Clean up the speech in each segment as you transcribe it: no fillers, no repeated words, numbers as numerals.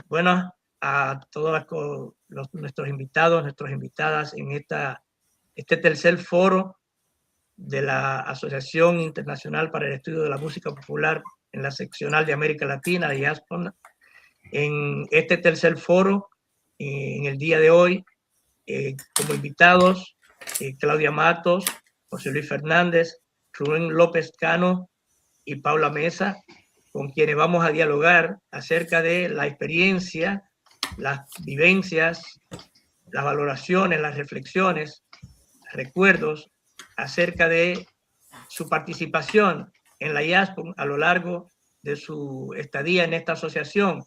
Bueno, a todos nuestros invitados, nuestras invitadas en este tercer foro de la Asociación Internacional para el Estudio de la Música Popular en la seccional de América Latina, de IASPON. En este tercer foro, en el día de hoy, como invitados, Claudia Matos, José Luis Fernández, Rubén López Cano y Paula Mesa, con quienes vamos a dialogar acerca de la experiencia, las vivencias, las valoraciones, las reflexiones, recuerdos acerca de su participación en la IASPON a lo largo de su estadía en esta asociación,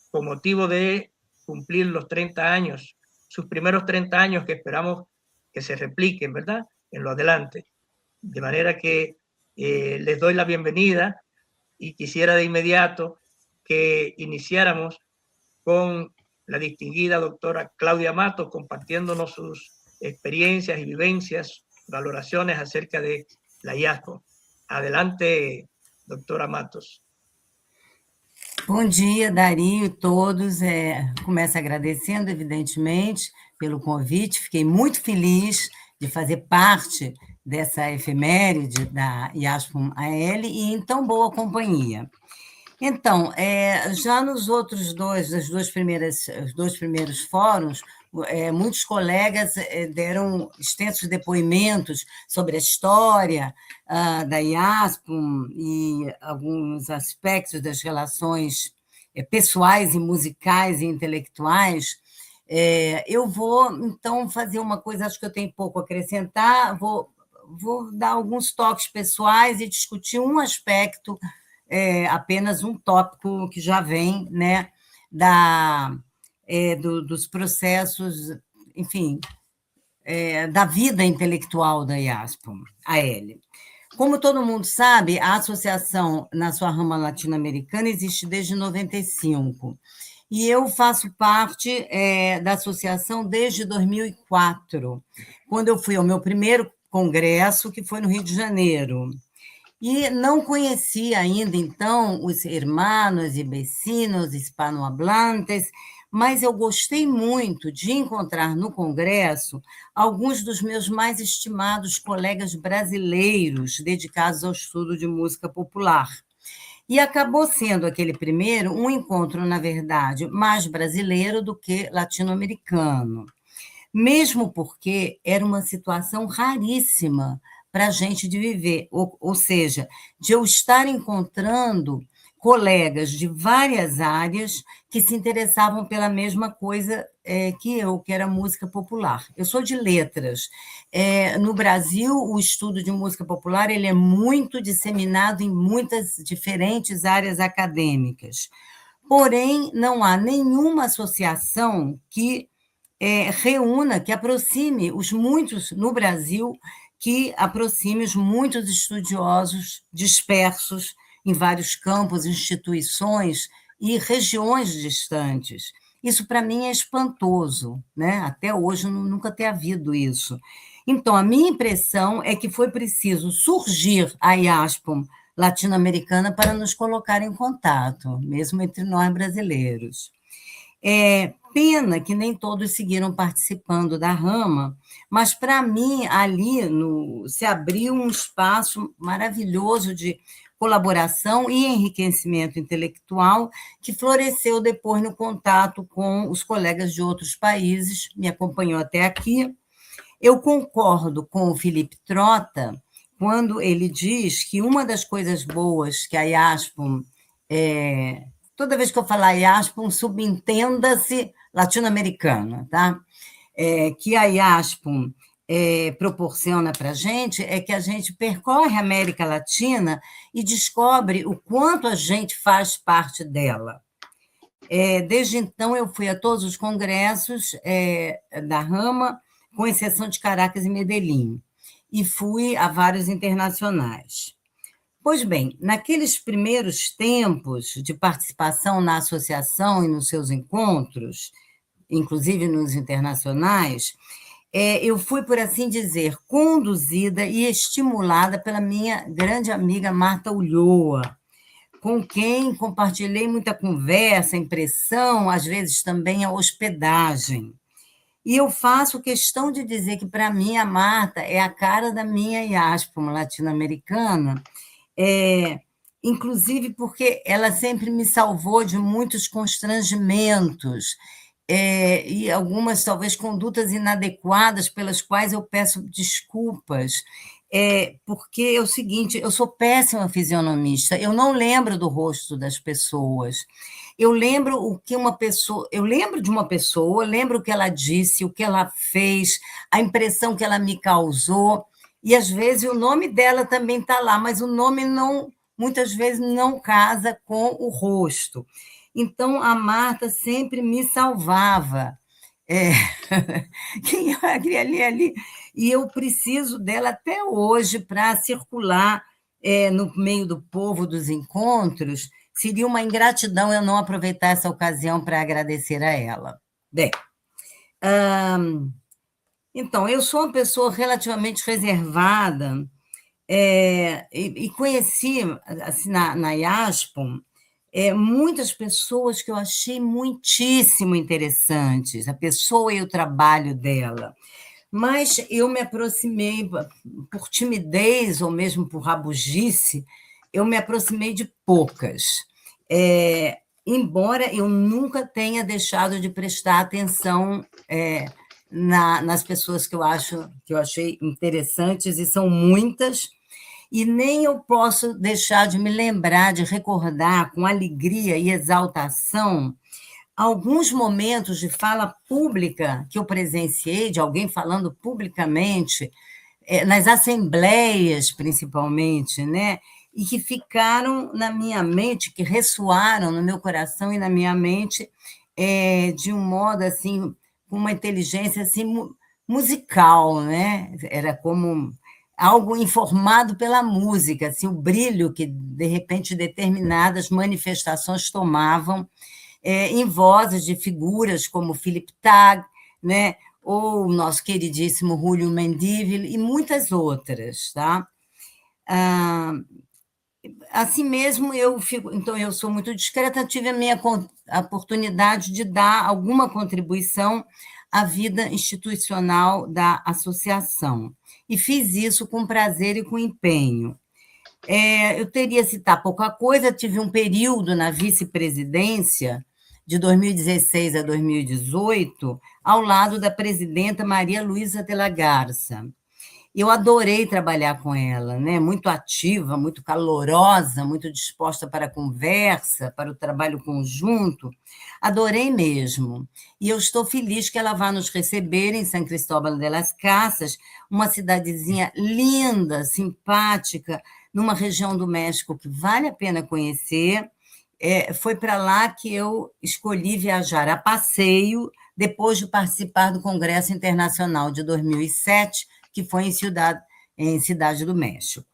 con motivo de cumplir los 30 años, sus primeros 30 años que esperamos que se repliquen, ¿verdad?, en lo adelante. De manera que les doy la bienvenida y quisiera de inmediato que iniciáramos con la distinguida doctora Claudia Matos, compartiéndonos sus experiencias y vivencias, valoraciones acerca de la IASPON. Adelante, doctora Matos. Bom dia, Dario e todos. Começo agradecendo, evidentemente, pelo convite. Fiquei muito feliz de fazer parte dessa efeméride da IASPON-AL e em tão boa companhia. Então, já nos outros os dois primeiros fóruns, muitos colegas deram extensos depoimentos sobre a história da IASPON e alguns aspectos das relações pessoais e musicais e intelectuais. Eu vou, então, fazer uma coisa, acho que eu tenho pouco a acrescentar, vou dar alguns toques pessoais e discutir um aspecto, apenas um tópico que já vem, né, dos processos, enfim, da vida intelectual da IASPON-AL. Como todo mundo sabe, a associação, na sua rama latino-americana, existe desde 95, e eu faço parte da associação desde 2004, quando eu fui ao meu primeiro congresso, que foi no Rio de Janeiro. E não conhecia ainda, então, os hermanos e vecinos hispanohablantes, mas eu gostei muito de encontrar no congresso alguns dos meus mais estimados colegas brasileiros dedicados ao estudo de música popular. E acabou sendo aquele primeiro um encontro, na verdade, mais brasileiro do que latino-americano, mesmo porque era uma situação raríssima para a gente de viver, ou seja, de eu estar encontrando colegas de várias áreas que se interessavam pela mesma coisa que eu, que era música popular. Eu sou de letras. No Brasil, o estudo de música popular ele é muito disseminado em muitas diferentes áreas acadêmicas. Porém, não há nenhuma associação que reúna, que aproxime os muitos, no Brasil, que aproxime os muitos estudiosos dispersos em vários campos, instituições e regiões distantes. Isso, para mim, é espantoso, né? Até hoje, nunca ter havido isso. Então, a minha impressão é que foi preciso surgir a IASPON latino-americana para nos colocar em contato, mesmo entre nós brasileiros. Pena que nem todos seguiram participando da rama, mas, para mim, ali se abriu um espaço maravilhoso de colaboração e enriquecimento intelectual que floresceu depois no contato com os colegas de outros países, me acompanhou até aqui. Eu concordo com o Felipe Trota quando ele diz que uma das coisas boas que a IASPON... toda vez que eu falar IASPON, subentenda-se latino-americana, tá? Que a IASPON proporciona para a gente é que a gente percorre a América Latina e descobre o quanto a gente faz parte dela. Desde então, eu fui a todos os congressos da rama, com exceção de Caracas e Medellín, e fui a vários internacionais. Pois bem, naqueles primeiros tempos de participação na associação e nos seus encontros, inclusive nos internacionais, eu fui, por assim dizer, conduzida e estimulada pela minha grande amiga Marta Ulloa, com quem compartilhei muita conversa, impressão, às vezes também a hospedagem. E eu faço questão de dizer que, para mim, a Marta é a cara da minha IASPOM latino-americana, inclusive porque ela sempre me salvou de muitos constrangimentos, e algumas, talvez, condutas inadequadas pelas quais eu peço desculpas, porque é o seguinte, eu sou péssima fisionomista, eu não lembro do rosto das pessoas, eu lembro o que uma pessoa, eu lembro de uma pessoa, lembro o que ela disse, o que ela fez, a impressão que ela me causou, e às vezes o nome dela também está lá, mas o nome não, muitas vezes não casa com o rosto. Então, a Marta sempre me salvava. Quem é ali? E eu preciso dela até hoje para circular no meio do povo dos encontros. Seria uma ingratidão eu não aproveitar essa ocasião para agradecer a ela. Bem, então, eu sou uma pessoa relativamente reservada, e conheci, assim, na IASPOM, muitas pessoas que eu achei muitíssimo interessantes, a pessoa e o trabalho dela. Mas eu me aproximei, por timidez ou mesmo por rabugice, eu me aproximei de poucas. Embora eu nunca tenha deixado de prestar atenção nas pessoas que eu achei interessantes, e são muitas, e nem eu posso deixar de me lembrar, de recordar com alegria e exaltação alguns momentos de fala pública que eu presenciei, de alguém falando publicamente, nas assembleias, principalmente, né? E que ficaram na minha mente, que ressoaram no meu coração e na minha mente, de um modo, assim, com uma inteligência assim, musical, né? Era como algo informado pela música, assim, o brilho que, de repente, determinadas manifestações tomavam em vozes de figuras como Philip Tag, né? Ou o nosso queridíssimo Julio Mendívil, e muitas outras. Tá? Assim mesmo, então, eu sou muito discreta, tive a oportunidade de dar alguma contribuição à vida institucional da associação, e fiz isso com prazer e com empenho. Eu teria citar pouca coisa, tive um período na vice-presidência, de 2016 a 2018, ao lado da presidenta Maria Luísa de la Garza. Eu adorei trabalhar com ela, né? Muito ativa, muito calorosa, muito disposta para a conversa, para o trabalho conjunto. Adorei mesmo. E eu estou feliz que ela vá nos receber em San Cristóbal de las Casas, uma cidadezinha linda, simpática, numa região do México que vale a pena conhecer. Foi para lá que eu escolhi viajar a passeio, depois de participar do Congresso Internacional de 2007, que foi em Cidade do México.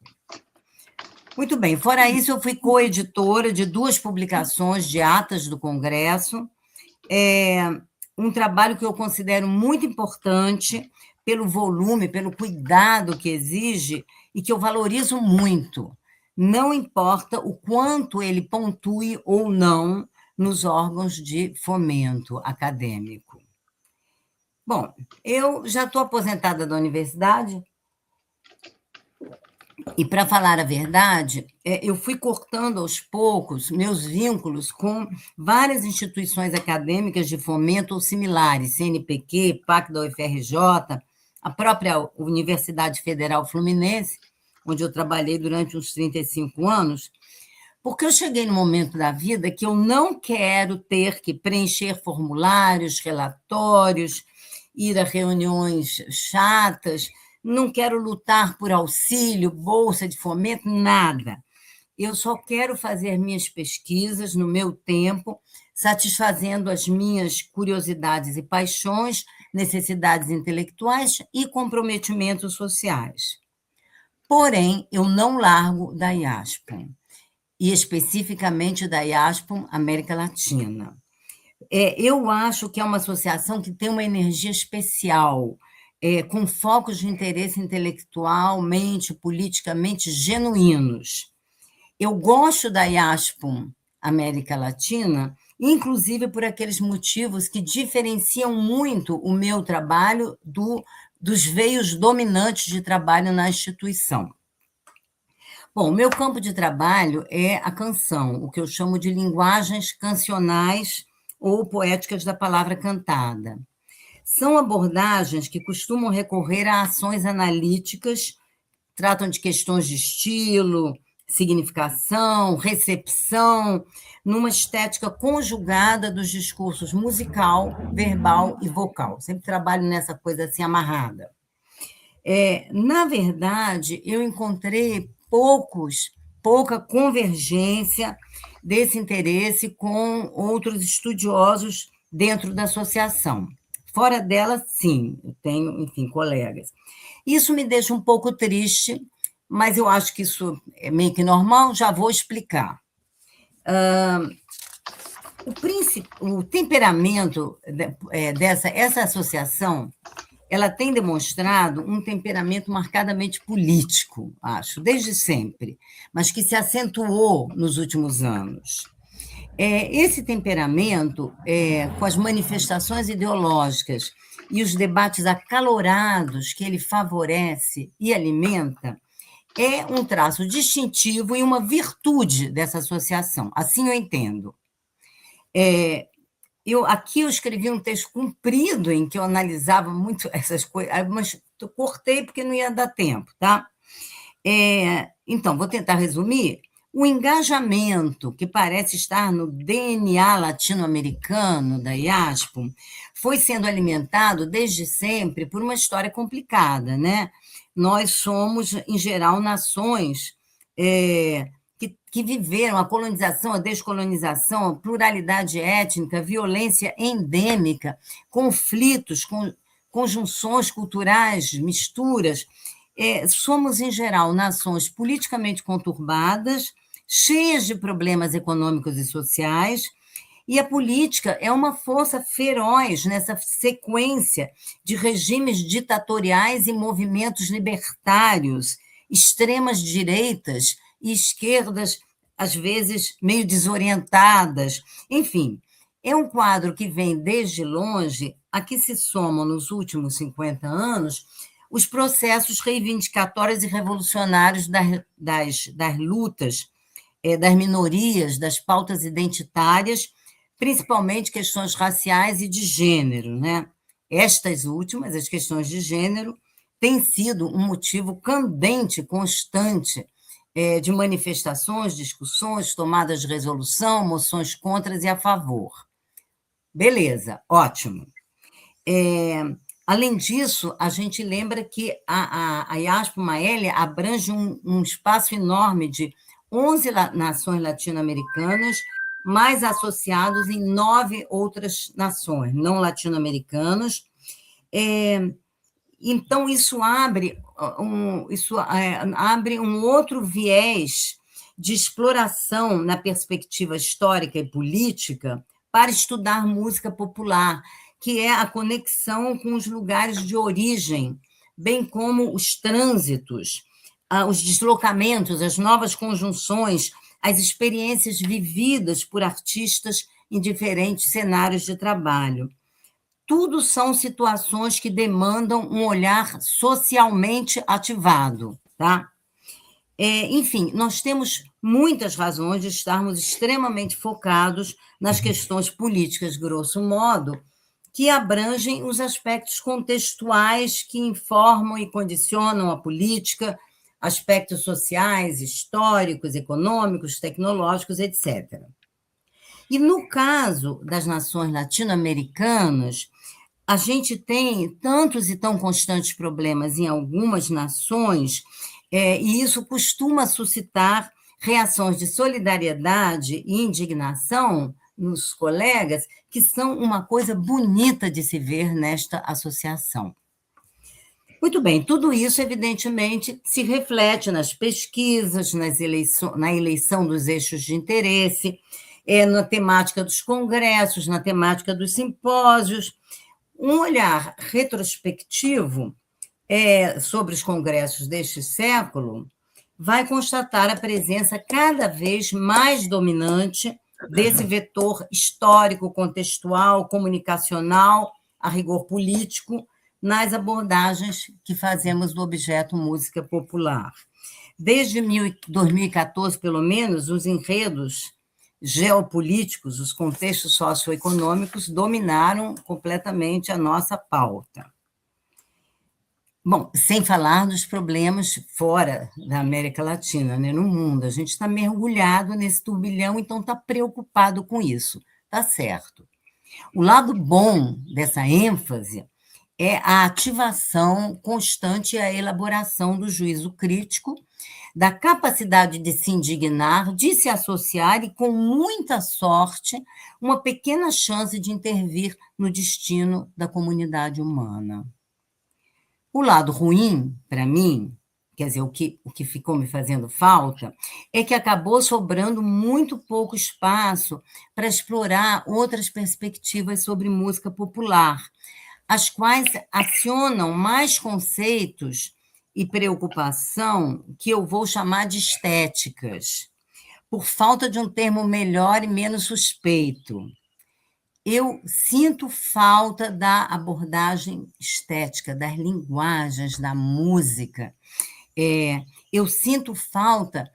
Muito bem, fora isso, eu fui coeditora de 2 publicações de atas do Congresso, um trabalho que eu considero muito importante pelo volume, pelo cuidado que exige e que eu valorizo muito. Não importa o quanto ele pontue ou não nos órgãos de fomento acadêmico. Bom, eu já estou aposentada da universidade e, para falar a verdade, eu fui cortando aos poucos meus vínculos com várias instituições acadêmicas de fomento ou similares, CNPq, PAC da UFRJ, a própria Universidade Federal Fluminense, onde eu trabalhei durante uns 35 anos, porque eu cheguei num momento da vida que eu não quero ter que preencher formulários, relatórios, ir a reuniões chatas, não quero lutar por auxílio, bolsa de fomento, nada. Eu só quero fazer minhas pesquisas no meu tempo, satisfazendo as minhas curiosidades e paixões, necessidades intelectuais e comprometimentos sociais. Porém, eu não largo da IASPOM, e especificamente da IASPOM América Latina. Eu acho que é uma associação que tem uma energia especial, com focos de interesse intelectualmente, politicamente genuínos. eu gosto da IASPOM América Latina, inclusive por aqueles motivos que diferenciam muito o meu trabalho dos veios dominantes de trabalho na instituição. Bom, o meu campo de trabalho é a canção, o que eu chamo de linguagens cancionais ou poéticas da palavra cantada. São abordagens que costumam recorrer a ações analíticas, tratam de questões de estilo, significação, recepção, numa estética conjugada dos discursos musical, verbal e vocal. Sempre trabalho nessa coisa assim amarrada. Na verdade, eu encontrei pouca convergência desse interesse com outros estudiosos dentro da associação. Fora dela, sim, eu tenho, enfim, colegas. Isso me deixa um pouco triste, mas eu acho que isso é meio que normal, já vou explicar. O temperamento essa associação, ela tem demonstrado um temperamento marcadamente político, acho, desde sempre, mas que se acentuou nos últimos anos. Esse temperamento, com as manifestações ideológicas e os debates acalorados que ele favorece e alimenta, é um traço distintivo e uma virtude dessa associação. Assim eu entendo. Aqui eu escrevi um texto comprido em que eu analisava muito essas coisas, mas eu cortei porque não ia dar tempo, tá? Então, vou tentar resumir. O engajamento que parece estar no DNA latino-americano da IASPOM foi sendo alimentado desde sempre por uma história complicada, né? Nós somos, em geral, nações que viveram a colonização, a descolonização, a pluralidade étnica, violência endêmica, conflitos, conjunções culturais, misturas. Somos, em geral, nações politicamente conturbadas, cheias de problemas econômicos e sociais, e a política é uma força feroz nessa sequência de regimes ditatoriais e movimentos libertários, extremas direitas e esquerdas, às vezes, meio desorientadas. Enfim, é um quadro que vem desde longe, a que se somam, nos últimos 50 anos, os processos reivindicatórios e revolucionários das lutas, das minorias, das pautas identitárias, principalmente questões raciais e de gênero, né? Estas últimas, as questões de gênero, têm sido um motivo candente, constante, de manifestações, discussões, tomadas de resolução, moções contras e a favor. Beleza, ótimo. Além disso, a gente lembra que a IASPOM-AL abrange um espaço enorme de 11 nações latino-americanas, mais associados em 9 outras nações não latino-americanas. Então, isso abre um outro viés de exploração na perspectiva histórica e política para estudar música popular, que é a conexão com os lugares de origem, bem como os trânsitos, os deslocamentos, as novas conjunções, as experiências vividas por artistas em diferentes cenários de trabalho. Tudo são situações que demandam um olhar socialmente ativado, tá? Enfim, nós temos muitas razões de estarmos extremamente focados nas questões políticas, grosso modo, que abrangem os aspectos contextuais que informam e condicionam a política, aspectos sociais, históricos, econômicos, tecnológicos, etc. E, no caso das nações latino-americanas, a gente tem tantos e tão constantes problemas em algumas nações, e isso costuma suscitar reações de solidariedade e indignação nos colegas, que são uma coisa bonita de se ver nesta associação. Muito bem, tudo isso, evidentemente, se reflete nas pesquisas, na eleição dos eixos de interesse, na temática dos congressos, na temática dos simpósios. Um olhar retrospectivo sobre os congressos deste século vai constatar a presença cada vez mais dominante desse vetor histórico, contextual, comunicacional, a rigor político, nas abordagens que fazemos do objeto música popular. Desde 2014, pelo menos, os enredos geopolíticos, os contextos socioeconômicos dominaram completamente a nossa pauta. Bom, sem falar dos problemas fora da América Latina, né, no mundo. A gente está mergulhado nesse turbilhão, então está preocupado com isso. Está certo. O lado bom dessa ênfase é a ativação constante e a elaboração do juízo crítico, da capacidade de se indignar, de se associar e, com muita sorte, uma pequena chance de intervir no destino da comunidade humana. O lado ruim, para mim, quer dizer, o que ficou me fazendo falta, é que acabou sobrando muito pouco espaço para explorar outras perspectivas sobre música popular, as quais acionam mais conceitos e preocupação que eu vou chamar de estéticas, por falta de um termo melhor e menos suspeito. Eu sinto falta da abordagem estética, das linguagens, da música. Eu sinto falta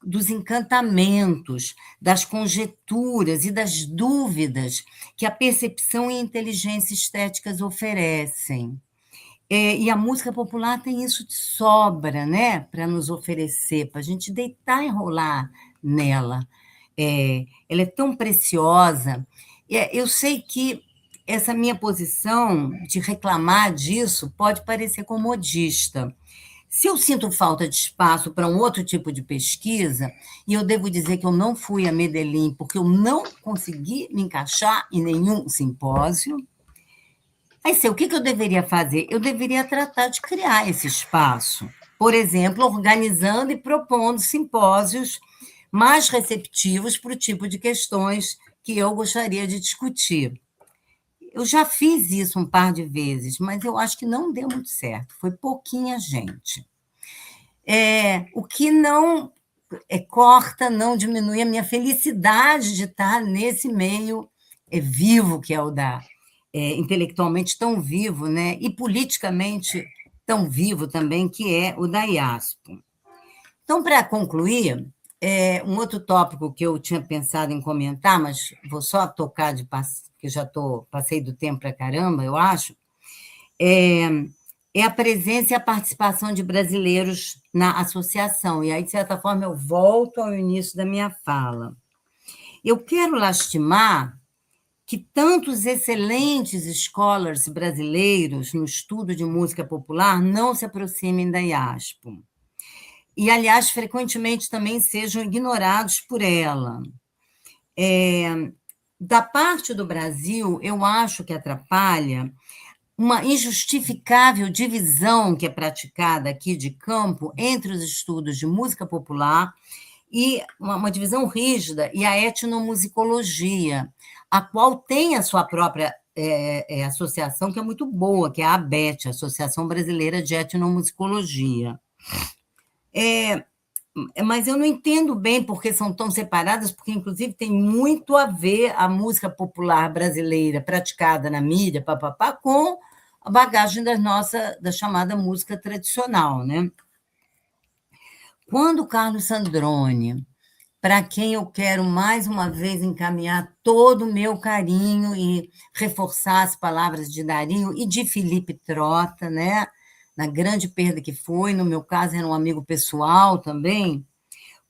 dos encantamentos, das conjecturas e das dúvidas que a percepção e a inteligência estéticas oferecem. E a música popular tem isso de sobra, né, para nos oferecer, para a gente deitar e rolar nela. Ela é tão preciosa. Eu sei que essa minha posição de reclamar disso pode parecer comodista. Se eu sinto falta de espaço para um outro tipo de pesquisa, e eu devo dizer que eu não fui a Medellín porque eu não consegui me encaixar em nenhum simpósio, aí sei, o que eu deveria fazer? Eu deveria tratar de criar esse espaço. Por exemplo, organizando e propondo simpósios mais receptivos para o tipo de questões que eu gostaria de discutir. Eu já fiz isso um par de vezes, mas eu acho que não deu muito certo, foi pouquinha gente. O que não corta, não diminui a minha felicidade de estar nesse meio vivo, que é o da intelectualmente tão vivo, né? E politicamente tão vivo também, que é o da IASPO. Então, para concluir, um outro tópico que eu tinha pensado em comentar, mas vou só tocar porque já passei do tempo para caramba, eu acho, é a presença e a participação de brasileiros na associação. E aí, de certa forma, eu volto ao início da minha fala. Eu quero lastimar que tantos excelentes scholars brasileiros no estudo de música popular não se aproximem da IASPO. E, aliás, frequentemente também sejam ignorados por ela. Da parte do Brasil, eu acho que atrapalha uma injustificável divisão que é praticada aqui de campo entre os estudos de música popular e uma divisão rígida e a etnomusicologia, a qual tem a sua própria associação, que é muito boa, que é a ABET, Associação Brasileira de Etnomusicologia. Mas eu não entendo bem porque são tão separadas, porque, inclusive, tem muito a ver a música popular brasileira praticada na mídia, com a bagagem da chamada música tradicional, né? Quando o Carlos Sandrone, para quem eu quero mais uma vez encaminhar todo o meu carinho e reforçar as palavras de Dario e de Felipe Trota, né? Na grande perda que foi, no meu caso era um amigo pessoal também,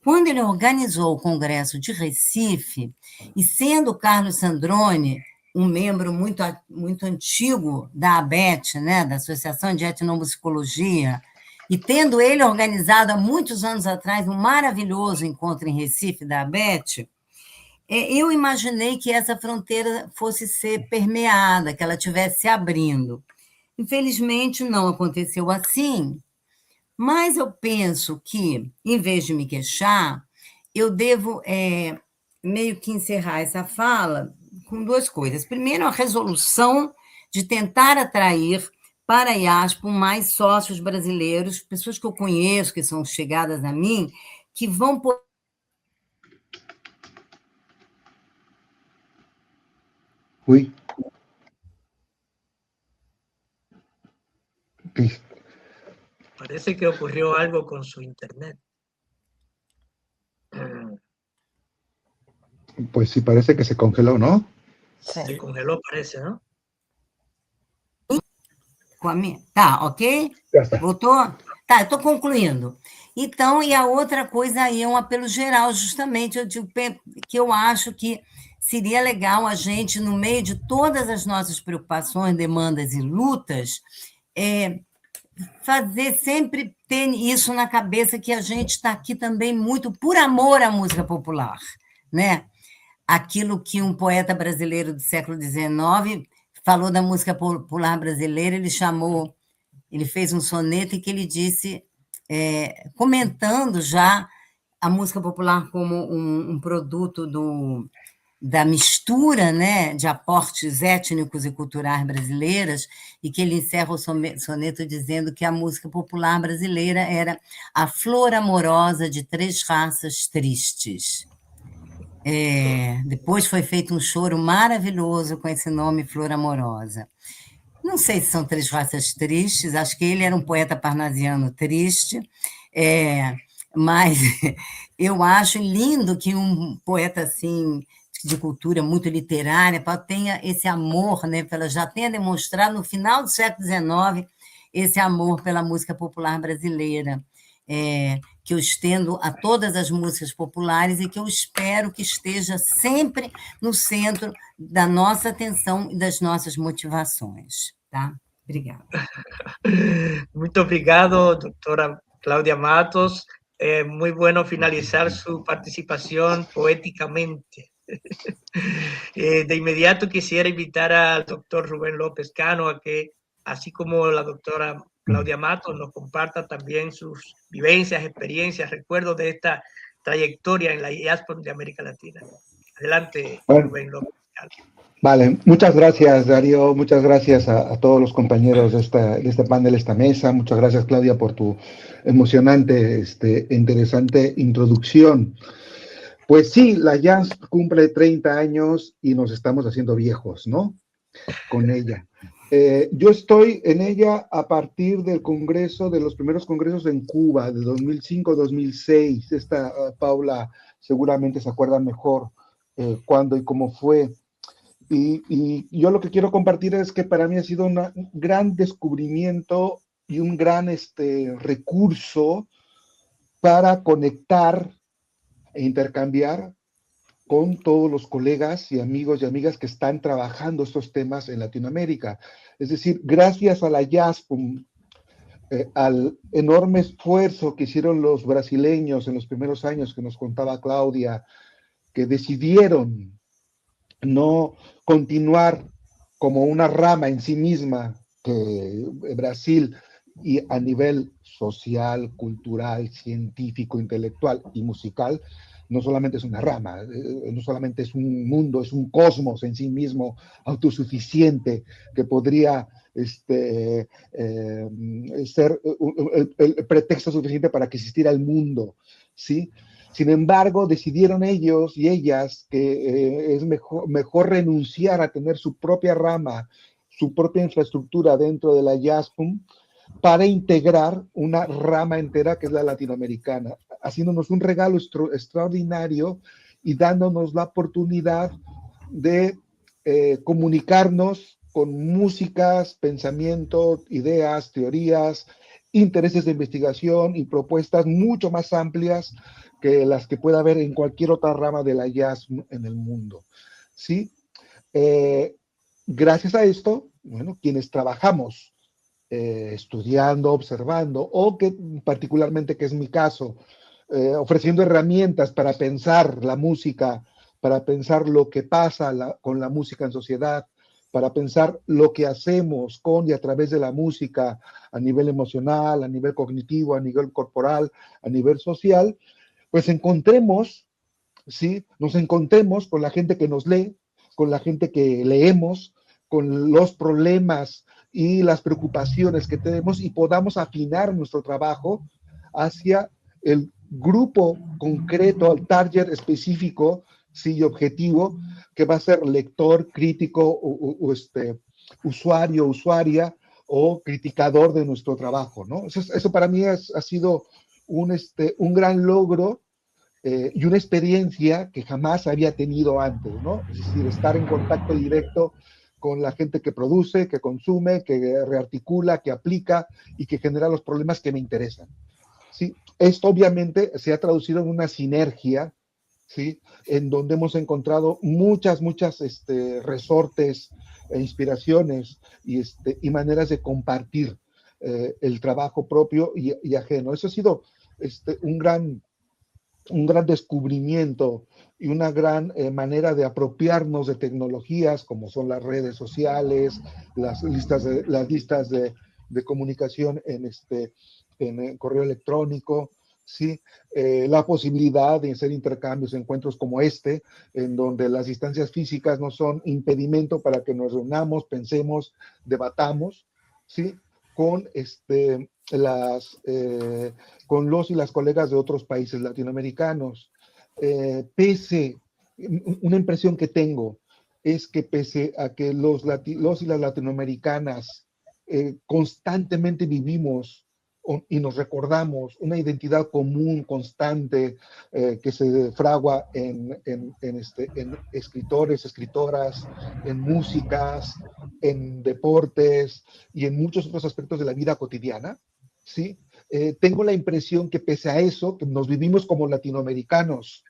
quando ele organizou o Congresso de Recife, e sendo o Carlos Sandrone um membro muito, muito antigo da ABET, né, da Associação de Etnomusicologia, e tendo ele organizado há muitos anos atrás um maravilhoso encontro em Recife da ABET, eu imaginei que essa fronteira fosse ser permeada, que ela estivesse se abrindo. Infelizmente, não aconteceu assim, mas eu penso que, em vez de me queixar, eu devo meio que encerrar essa fala com duas coisas. Primeiro, a resolução de tentar atrair para a IASPO, mais sócios brasileiros, pessoas que eu conheço, que são chegadas a mim, que vão poder. Uy. Parece que ocurrió algo con su internet. Pues sí, parece que se congeló, ¿no? Se congeló, parece, ¿no? Com a minha? Tá, ok? Já está. Voltou? Tá, eu estou concluindo. Então, e a outra coisa aí é um apelo geral, justamente, eu digo que eu acho que seria legal a gente, no meio de todas as nossas preocupações, demandas e lutas, fazer sempre ter isso na cabeça, que a gente está aqui também muito por amor à música popular, né? Aquilo que um poeta brasileiro do século XIX falou da música popular brasileira, ele fez um soneto em que ele disse, comentando já a música popular como um produto da mistura, né, de aportes étnicos e culturais brasileiras, e que ele encerra o soneto dizendo que a música popular brasileira era a flor amorosa de 3 raças tristes. Depois foi feito um choro maravilhoso com esse nome, Flor Amorosa. Não sei se são 3 raças tristes, acho que ele era um poeta parnasiano triste, mas eu acho lindo que um poeta assim, de cultura muito literária, tenha esse amor, né, ela já tenha demonstrado no final do século XIX esse amor pela música popular brasileira, que eu estendo a todas as músicas populares e que eu espero que esteja sempre no centro da nossa atenção e das nossas motivações. Tá? Obrigada. Muito obrigado, doctora Claudia Matos. Muy bueno finalizar su participación poéticamente. De inmediato quisiera invitar al doctor Rubén López Cano a que, así como la doctora Claudia Matos, nos comparta también sus vivencias, experiencias, recuerdos de esta trayectoria en la diáspora de América Latina. Adelante, bueno, Rubén López Cano. Vale, muchas gracias, Darío. Muchas gracias a todos los compañeros de este panel, esta mesa. Muchas gracias, Claudia, por tu emocionante, interesante introducción. Pues sí, la jazz cumple 30 años y nos estamos haciendo viejos, ¿no? Con ella. Yo estoy en ella a partir del congreso, de los primeros congresos en Cuba, de 2005-2006. Paula seguramente se acuerda mejor cuándo y cómo fue. Y yo lo que quiero compartir es que para mí ha sido un gran descubrimiento y un gran recurso para conectar e intercambiar con todos los colegas y amigos y amigas que están trabajando estos temas en Latinoamérica. Es decir, gracias a la JASPUM, al enorme esfuerzo que hicieron los brasileños en los primeros años que nos contaba Claudia, que decidieron no continuar como una rama en sí misma que Brasil, y a nivel social, cultural, científico, intelectual y musical, no solamente es una rama, no solamente es un mundo, es un cosmos en sí mismo autosuficiente que podría ser el pretexto suficiente para que existiera el mundo, ¿sí? Sin embargo, decidieron ellos y ellas que es mejor renunciar a tener su propia rama, su propia infraestructura dentro de la JASPUM para integrar una rama entera que es la latinoamericana, haciéndonos un regalo extraordinario y dándonos la oportunidad de comunicarnos con músicas, pensamientos, ideas, teorías, intereses de investigación y propuestas mucho más amplias que las que pueda haber en cualquier otra rama de la jazz en el mundo, ¿sí? Gracias a esto, bueno, quienes trabajamos estudiando, observando, o que particularmente, que es mi caso, ofreciendo herramientas para pensar la música, para pensar lo que pasa con la música en sociedad, para pensar lo que hacemos con y a través de la música a nivel emocional, a nivel cognitivo, a nivel corporal, a nivel social, pues ¿sí? Nos encontremos con la gente que nos lee, con la gente que leemos, con los problemas y las preocupaciones que tenemos y podamos afinar nuestro trabajo hacia el grupo concreto, al target específico, sí, y objetivo, que va a ser lector, crítico o usuario, usuaria o criticador de nuestro trabajo, ¿no? Eso para mí ha sido un gran logro y una experiencia que jamás había tenido antes, ¿no? Es decir, estar en contacto directo con la gente que produce, que consume, que rearticula, que aplica y que genera los problemas que me interesan. ¿Sí? Esto obviamente se ha traducido en una sinergia, ¿sí? En donde hemos encontrado muchas resortes e inspiraciones y maneras de compartir el trabajo propio y ajeno. Eso ha sido un gran descubrimiento y una gran manera de apropiarnos de tecnologías como son las redes sociales, las listas de comunicación en correo electrónico, ¿sí? La posibilidad de hacer intercambios, encuentros como en donde las distancias físicas no son impedimento para que nos reunamos, pensemos, debatamos, ¿sí? Con con los y las colegas de otros países latinoamericanos. Una impresión que tengo es que pese a que los y las latinoamericanas constantemente vivimos y nos recordamos una identidad común, constante, que se fragua en escritores, escritoras, en músicas, en deportes y en muchos otros aspectos de la vida cotidiana, ¿sí? Tengo la impresión que pese a eso, que nos vivimos como latinoamericanos,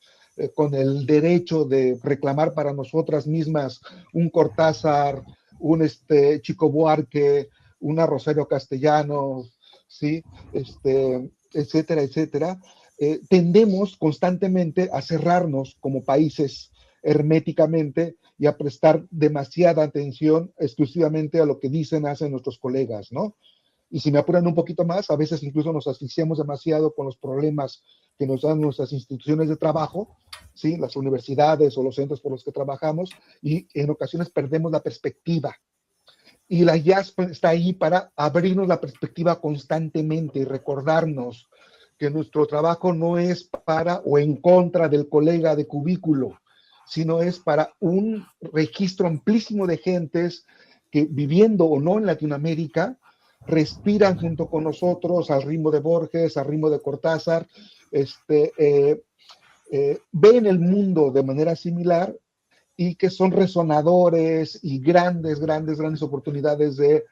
con el derecho de reclamar para nosotras mismas un Cortázar, un Chico Buarque, una Rosario Castellanos, ¿sí? Etcétera, etcétera. Tendemos constantemente a cerrarnos como países herméticamente y a prestar demasiada atención exclusivamente a lo que dicen, hacen nuestros colegas, ¿no? Y si me apuran un poquito más, a veces incluso nos asfixiamos demasiado con los problemas que nos dan nuestras instituciones de trabajo, ¿sí? Las universidades o los centros por los que trabajamos, y en ocasiones perdemos la perspectiva. Y la jazz está ahí para abrirnos la perspectiva constantemente y recordarnos que nuestro trabajo no es para o en contra del colega de cubículo, sino es para un registro amplísimo de gentes que, viviendo o no en Latinoamérica, respiran junto con nosotros al ritmo de Borges, al ritmo de Cortázar, ven el mundo de manera similar y que son resonadores y grandes oportunidades de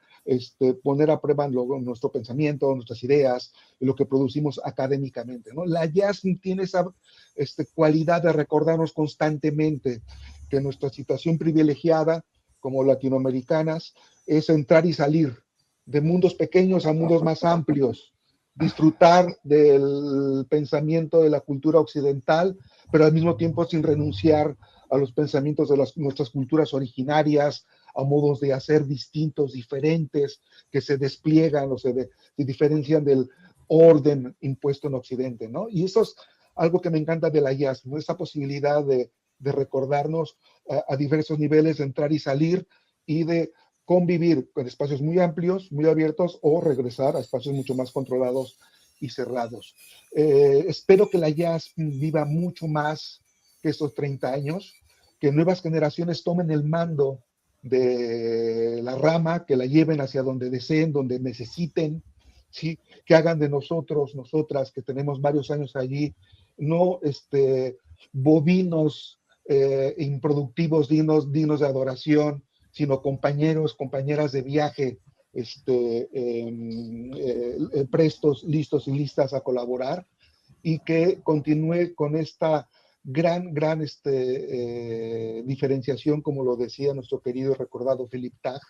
poner a prueba nuestro pensamiento, nuestras ideas, lo que producimos académicamente, ¿no? La jazz tiene esa cualidad de recordarnos constantemente que nuestra situación privilegiada como latinoamericanas es entrar y salir de mundos pequeños a mundos más amplios, disfrutar del pensamiento de la cultura occidental, pero al mismo tiempo sin renunciar a los pensamientos de nuestras culturas originarias, a modos de hacer distintos, diferentes, que se despliegan o se diferencian del orden impuesto en Occidente, ¿no? Y eso es algo que me encanta de la jazz, ¿no? Esa posibilidad de recordarnos a diversos niveles, de entrar y salir y de convivir con espacios muy amplios, muy abiertos, o regresar a espacios mucho más controlados y cerrados. Espero que la jazz viva mucho más que estos 30 años, que nuevas generaciones tomen el mando de la rama, que la lleven hacia donde deseen, donde necesiten, ¿sí? Que hagan de nosotros, nosotras, que tenemos varios años allí, no bovinos improductivos, dignos de adoración, sino compañeros, compañeras de viaje, prestos, listos y listas a colaborar, y que continúe con esta gran diferenciación, como lo decía nuestro querido y recordado Philip Tag,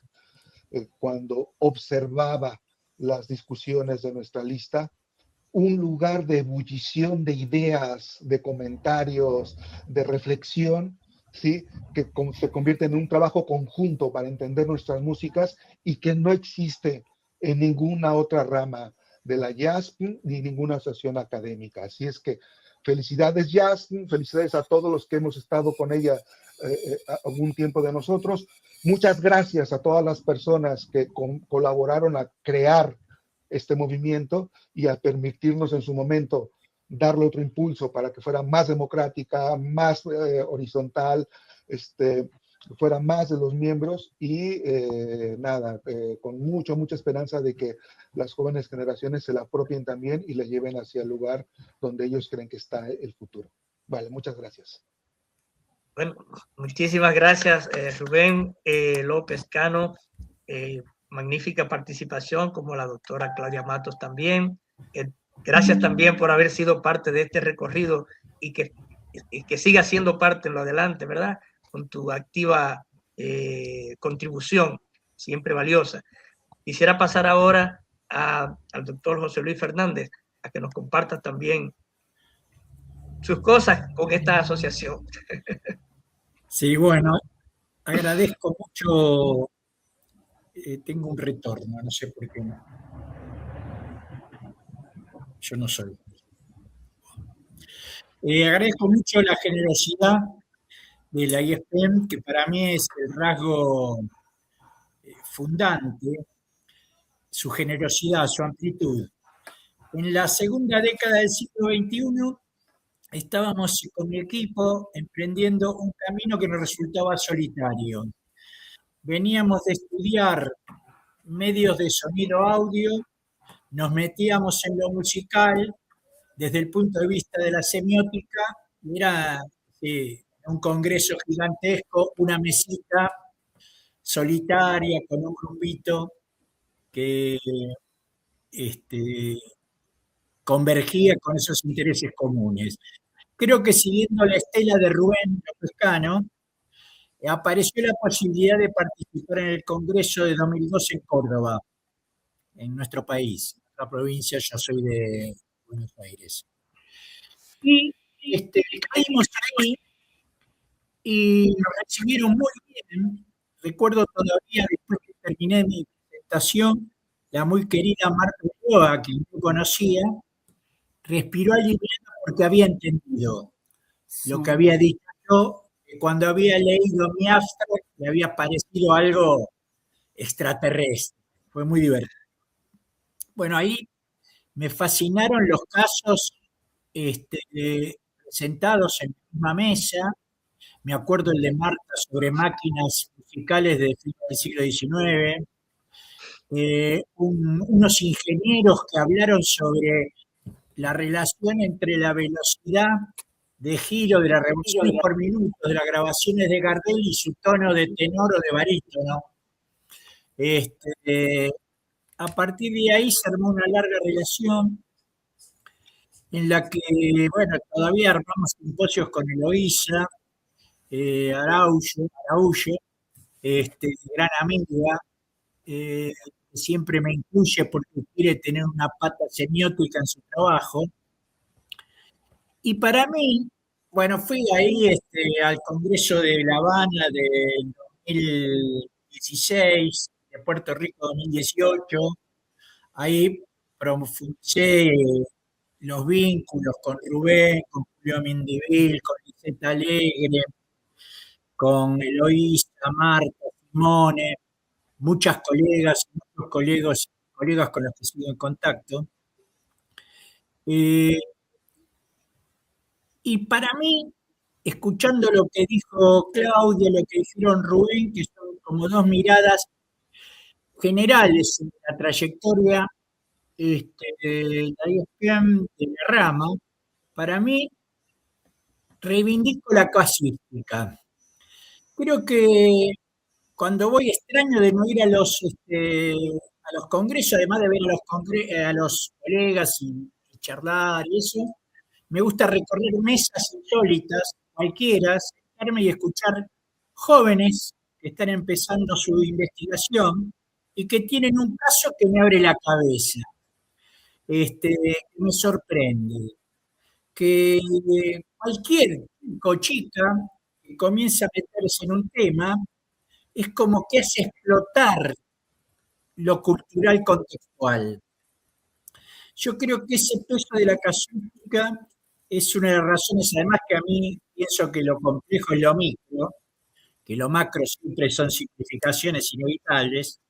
cuando observaba las discusiones de nuestra lista, un lugar de ebullición de ideas, de comentarios, de reflexión, ¿sí? Que se convierte en un trabajo conjunto para entender nuestras músicas y que no existe en ninguna otra rama de la Jasmine ni ninguna asociación académica. Así es que felicidades Jasmine, felicidades a todos los que hemos estado con ella algún tiempo de nosotros. Muchas gracias a todas las personas que colaboraron a crear este movimiento y a permitirnos en su momento darle otro impulso para que fuera más democrática, más horizontal, fuera más de los miembros y con mucha esperanza de que las jóvenes generaciones se la apropien también y la lleven hacia el lugar donde ellos creen que está el futuro. Vale, muchas gracias. Bueno, muchísimas gracias, Rubén López Cano. Magnífica participación, como la doctora Claudia Matos también. Gracias también por haber sido parte de este recorrido y que siga siendo parte en lo adelante, ¿verdad? Con tu activa contribución, siempre valiosa. Quisiera pasar ahora al doctor José Luis Fernández, a que nos comparta también sus cosas con esta asociación. Sí, bueno, agradezco mucho. Tengo un retorno, no sé por qué no. Yo no soy. Agradezco mucho la generosidad de la IESPEM, que para mí es el rasgo fundante, su generosidad, su amplitud. En la segunda década del siglo XXI estábamos con mi equipo emprendiendo un camino que nos resultaba solitario. Veníamos de estudiar medios de sonido audio, nos metíamos en lo musical desde el punto de vista de la semiótica, era un congreso gigantesco, una mesita solitaria con un grupito que convergía con esos intereses comunes. Creo que siguiendo la estela de Rubén López Cano, apareció la posibilidad de participar en el Congreso de 2012 en Córdoba, en nuestro país, en la provincia. Yo soy de Buenos Aires. Y caímos ahí y nos recibieron muy bien. Recuerdo todavía, después que terminé mi presentación, la muy querida Marta Ulloa, que yo conocía, respiró aliviada porque había entendido lo que había dicho yo, que cuando había leído mi abstract le había parecido algo extraterrestre. Fue muy divertido. Bueno, ahí me fascinaron los casos sentados en la misma mesa. Me acuerdo el de Marta sobre máquinas musicales del siglo XIX. Unos ingenieros que hablaron sobre la relación entre la velocidad de giro de la revolución por minuto de las grabaciones de Gardel y su tono de tenor o de barítono. A partir de ahí se armó una larga relación en la que, bueno, todavía armamos simposios con Eloísa Araujo, gran amiga, que siempre me incluye porque quiere tener una pata semiótica en su trabajo. Y para mí, bueno, fui ahí al Congreso de La Habana del 2016, de Puerto Rico 2018, ahí profundicé los vínculos con Rubén, con Julio Mendivil, con Liseta Alegre, con Eloísa, Marta, Simone, muchas colegas, muchos colegas con los que sigo en contacto. Y para mí, escuchando lo que dijo Claudia, lo que dijeron Rubén, que son como dos miradas generales en la trayectoria de la IESPEM de la rama, para mí reivindico la casuística. Creo que cuando voy extraño de no ir a los congresos, además de ver a los colegas y charlar y eso, me gusta recorrer mesas insólitas, cualquiera, sentarme y escuchar jóvenes que están empezando su investigación y que tienen un caso que me abre la cabeza, que me sorprende, que cualquier chico o chica que comienza a meterse en un tema es como que hace explotar lo cultural contextual. Yo creo que ese peso de la casuística es una de las razones, además que a mí pienso que lo complejo es lo micro, que lo macro siempre son simplificaciones inevitables,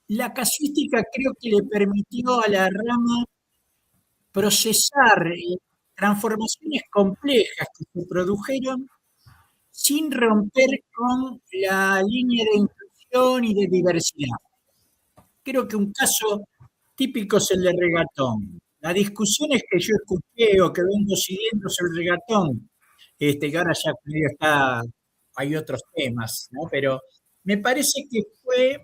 la casuística creo que le permitió a la rama procesar transformaciones complejas que se produjeron sin romper con la línea de inclusión y de diversidad. Creo que un caso típico es el de regatón. Las discusiones que yo escuché o que vengo siguiendo sobre el regatón, que ahora ya medio está, hay otros temas, ¿no? Pero me parece que fue,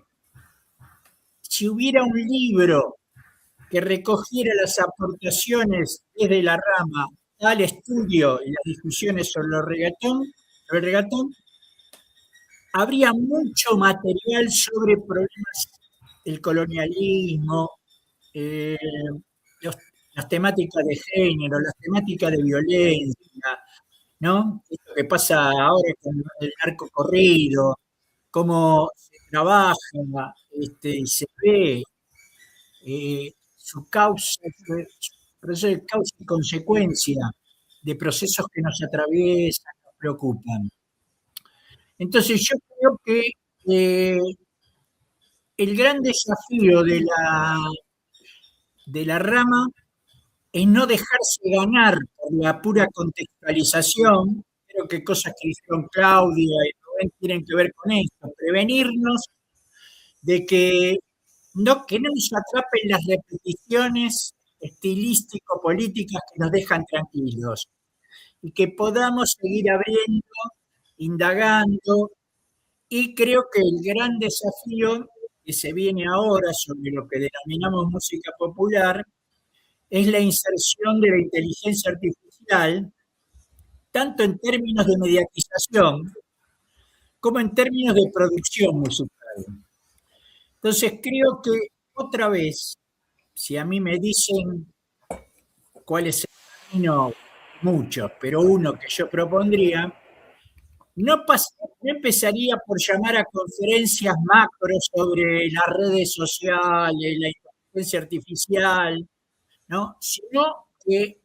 si hubiera un libro que recogiera las aportaciones desde la rama al estudio y las discusiones sobre el regatón, habría mucho material sobre problemas del colonialismo, las temáticas de género, las temáticas de violencia, ¿no? Esto que pasa ahora con el narco corrido, cómo se trabaja y se ve su causa, su proceso de causa y consecuencia de procesos que nos atraviesan, nos preocupan. Entonces yo creo que el gran desafío de la rama es no dejarse ganar por la pura contextualización. Creo que cosas que dijeron Claudia y Rubén tienen que ver con esto, prevenirnos de que no nos atrapen las repeticiones estilístico-políticas que nos dejan tranquilos y que podamos seguir abriendo, indagando, y creo que el gran desafío que se viene ahora sobre lo que denominamos música popular es la inserción de la inteligencia artificial, tanto en términos de mediatización como en términos de producción musical. Entonces creo que otra vez, si a mí me dicen cuál es el camino, muchos, pero uno que yo propondría, no empezaría por llamar a conferencias macro sobre las redes sociales, la inteligencia artificial, ¿no? Sino que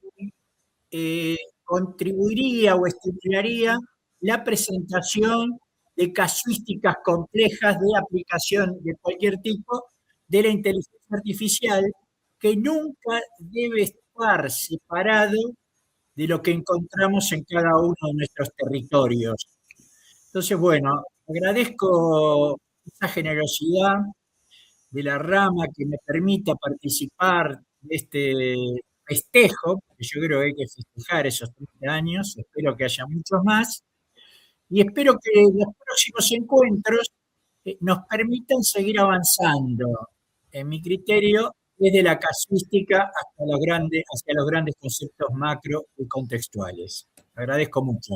contribuiría o estimularía la presentación de casuísticas complejas de aplicación de cualquier tipo de la inteligencia artificial, que nunca debe estar separado de lo que encontramos en cada uno de nuestros territorios. Entonces, bueno, agradezco esa generosidad de la rama que me permita participar de este festejo, que yo creo que hay que festejar esos 30 años, espero que haya muchos más, y espero que los próximos encuentros nos permitan seguir avanzando, en mi criterio, desde la casuística hacia los grandes conceptos macro y contextuales. Agradezco mucho.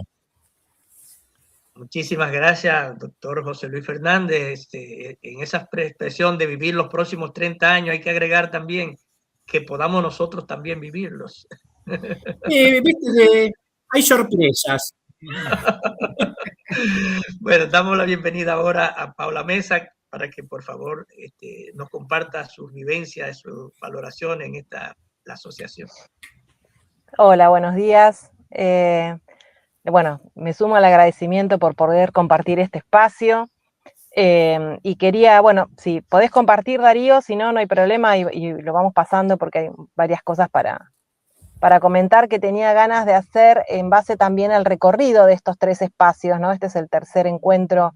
Muchísimas gracias, doctor José Luis Fernández. En esa expresión de vivir los próximos 30 años hay que agregar también que podamos nosotros también vivirlos. Viste que hay sorpresas. Bueno, damos la bienvenida ahora a Paula Mesa para que por favor nos comparta sus vivencias, sus valoraciones en la asociación. Hola, buenos días. Bueno, me sumo al agradecimiento por poder compartir este espacio. Y quería, bueno, si podés compartir, Darío, si no, no hay problema y lo vamos pasando porque hay varias cosas para comentar que tenía ganas de hacer en base también al recorrido de estos 3 espacios, ¿no? Este es el tercer encuentro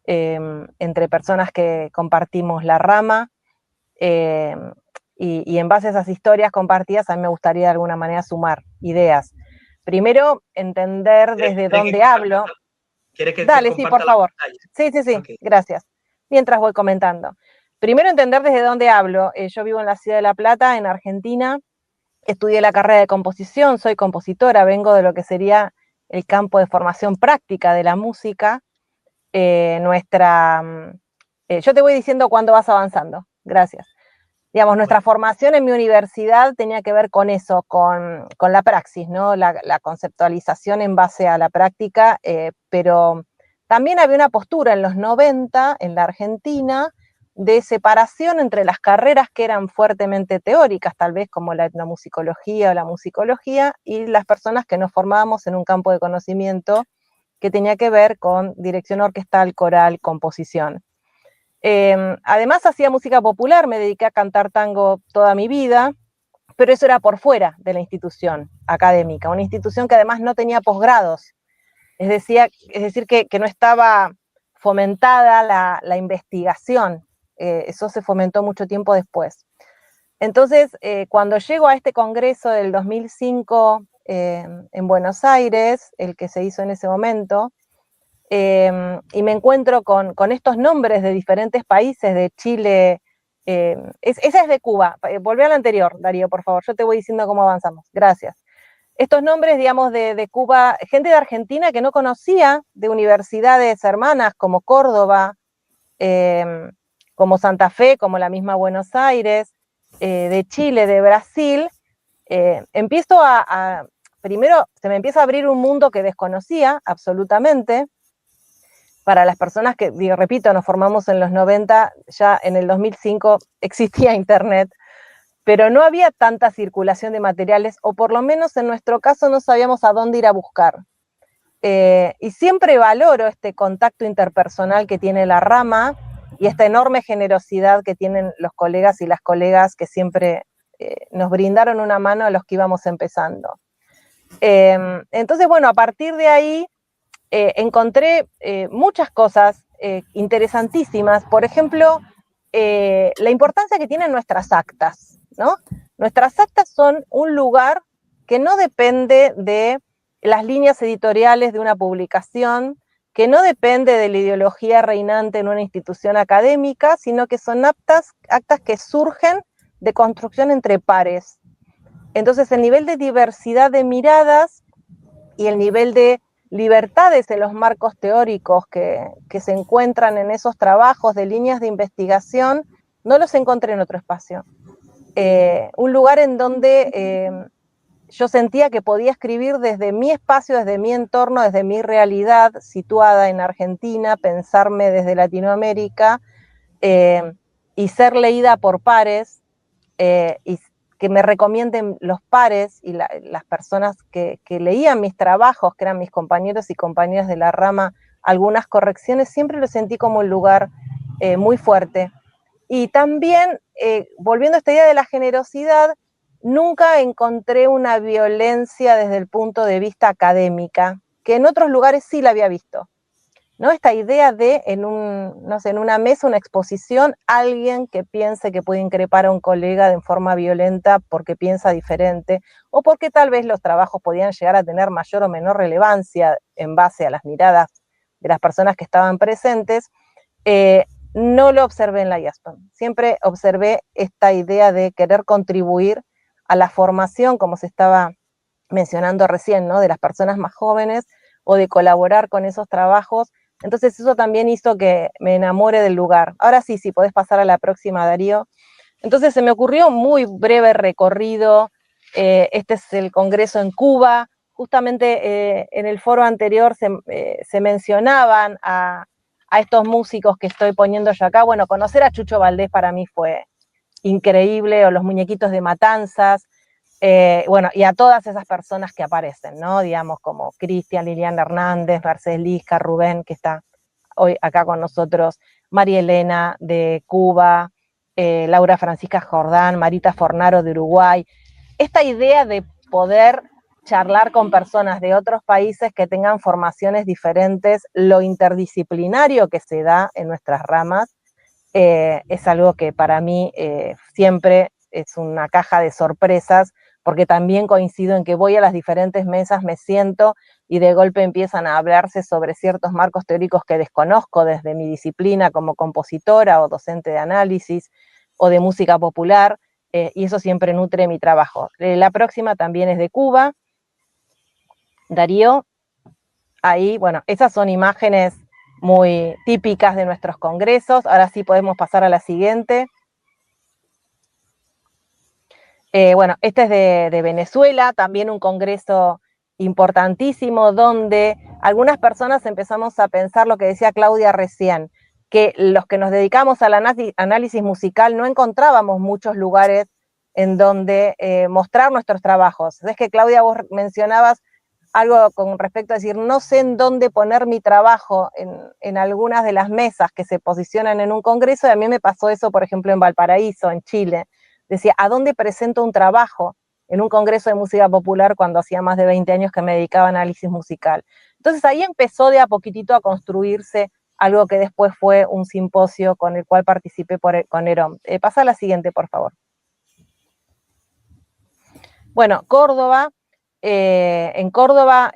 entre personas que compartimos la rama, y en base a esas historias compartidas a mí me gustaría de alguna manera sumar ideas. Primero, entender desde dónde hablo. ¿Quieres que Dale, sí, por favor. Sí, okay. Gracias. Mientras voy comentando. Primero, entender desde dónde hablo. Yo vivo en la ciudad de La Plata, en Argentina. Estudié la carrera de composición, soy compositora, vengo de lo que sería el campo de formación práctica de la música. Yo te voy diciendo cuándo vas avanzando. Gracias. Digamos, nuestra formación en mi universidad tenía que ver con eso, con la praxis, ¿no? La conceptualización en base a la práctica, pero también había una postura en los 90 en la Argentina de separación entre las carreras que eran fuertemente teóricas, tal vez como la etnomusicología o la musicología, y las personas que nos formábamos en un campo de conocimiento que tenía que ver con dirección orquestal, coral, composición. Además hacía música popular, me dediqué a cantar tango toda mi vida, pero eso era por fuera de la institución académica, una institución que además no tenía posgrados, es decir que no estaba fomentada la investigación, eso se fomentó mucho tiempo después. Entonces, cuando llego a este congreso del 2005 en Buenos Aires, el que se hizo en ese momento, y me encuentro con estos nombres de diferentes países, de Chile, esa es de Cuba. Volvé al anterior, Darío, por favor, yo te voy diciendo cómo avanzamos. Gracias. Estos nombres, digamos, de Cuba, gente de Argentina que no conocía, de universidades hermanas como Córdoba, como Santa Fe, como la misma Buenos Aires, de Chile, de Brasil, empiezo primero se me empieza a abrir un mundo que desconocía absolutamente. Para las personas que, repito, nos formamos en los 90, ya en el 2005 existía internet, pero no había tanta circulación de materiales, o por lo menos en nuestro caso no sabíamos a dónde ir a buscar. Y siempre valoro este contacto interpersonal que tiene la rama y esta enorme generosidad que tienen los colegas y las colegas que siempre nos brindaron una mano a los que íbamos empezando. Entonces, bueno, a partir de ahí encontré muchas cosas interesantísimas. Por ejemplo, la importancia que tienen nuestras actas, ¿no? Nuestras actas son un lugar que no depende de las líneas editoriales de una publicación, que no depende de la ideología reinante en una institución académica, sino que son actas que surgen de construcción entre pares. Entonces, el nivel de diversidad de miradas y el nivel de libertades en los marcos teóricos que se encuentran en esos trabajos de líneas de investigación, no los encontré en otro espacio. Un lugar en donde yo sentía que podía escribir desde mi espacio, desde mi entorno, desde mi realidad situada en Argentina, pensarme desde Latinoamérica y ser leída por pares y que me recomienden los pares y las personas que leían mis trabajos, que eran mis compañeros y compañeras de la rama, algunas correcciones, siempre lo sentí como un lugar muy fuerte. Y también, volviendo a esta idea de la generosidad, nunca encontré una violencia desde el punto de vista académica, que en otros lugares sí la había visto, ¿no? Esta idea de en una mesa, una exposición, alguien que piense que puede increpar a un colega de forma violenta porque piensa diferente, o porque tal vez los trabajos podían llegar a tener mayor o menor relevancia en base a las miradas de las personas que estaban presentes, no lo observé en la IASPAM. Siempre observé esta idea de querer contribuir a la formación, como se estaba mencionando recién, ¿no? De las personas más jóvenes, o de colaborar con esos trabajos. Entonces eso también hizo que me enamore del lugar. Ahora sí, podés pasar a la próxima, Darío. Entonces se me ocurrió un muy breve recorrido. Este es el congreso en Cuba. Justamente en el foro anterior se mencionaban a estos músicos que estoy poniendo yo acá. Bueno, conocer a Chucho Valdés para mí fue increíble, o los muñequitos de Matanzas, bueno, y a todas esas personas que aparecen, ¿no? Digamos, como Cristian, Liliana Hernández, Mercedes Lisca, Rubén, que está hoy acá con nosotros, María Elena de Cuba, Laura Francisca Jordán, Marita Fornaro de Uruguay. Esta idea de poder charlar con personas de otros países que tengan formaciones diferentes, lo interdisciplinario que se da en nuestras ramas, es algo que para mí siempre es una caja de sorpresas, porque también coincido en que voy a las diferentes mesas, me siento y de golpe empiezan a hablarse sobre ciertos marcos teóricos que desconozco desde mi disciplina como compositora o docente de análisis o de música popular, y eso siempre nutre mi trabajo. La próxima también es de Cuba. Darío, ahí, bueno, esas son imágenes muy típicas de nuestros congresos. Ahora sí podemos pasar a la siguiente. Bueno, este es de Venezuela, también un congreso importantísimo donde algunas personas empezamos a pensar lo que decía Claudia recién, que los que nos dedicamos al análisis musical no encontrábamos muchos lugares en donde mostrar nuestros trabajos. Es que, Claudia, vos mencionabas algo con respecto a decir, no sé en dónde poner mi trabajo en algunas de las mesas que se posicionan en un congreso, y a mí me pasó eso, por ejemplo, en Valparaíso, en Chile. Decía, ¿a dónde presento un trabajo en un congreso de música popular cuando hacía más de 20 años que me dedicaba a análisis musical? Entonces ahí empezó de a poquitito a construirse algo que después fue un simposio con el cual participé con Herón. Pasa a la siguiente, por favor. Bueno, Córdoba. En Córdoba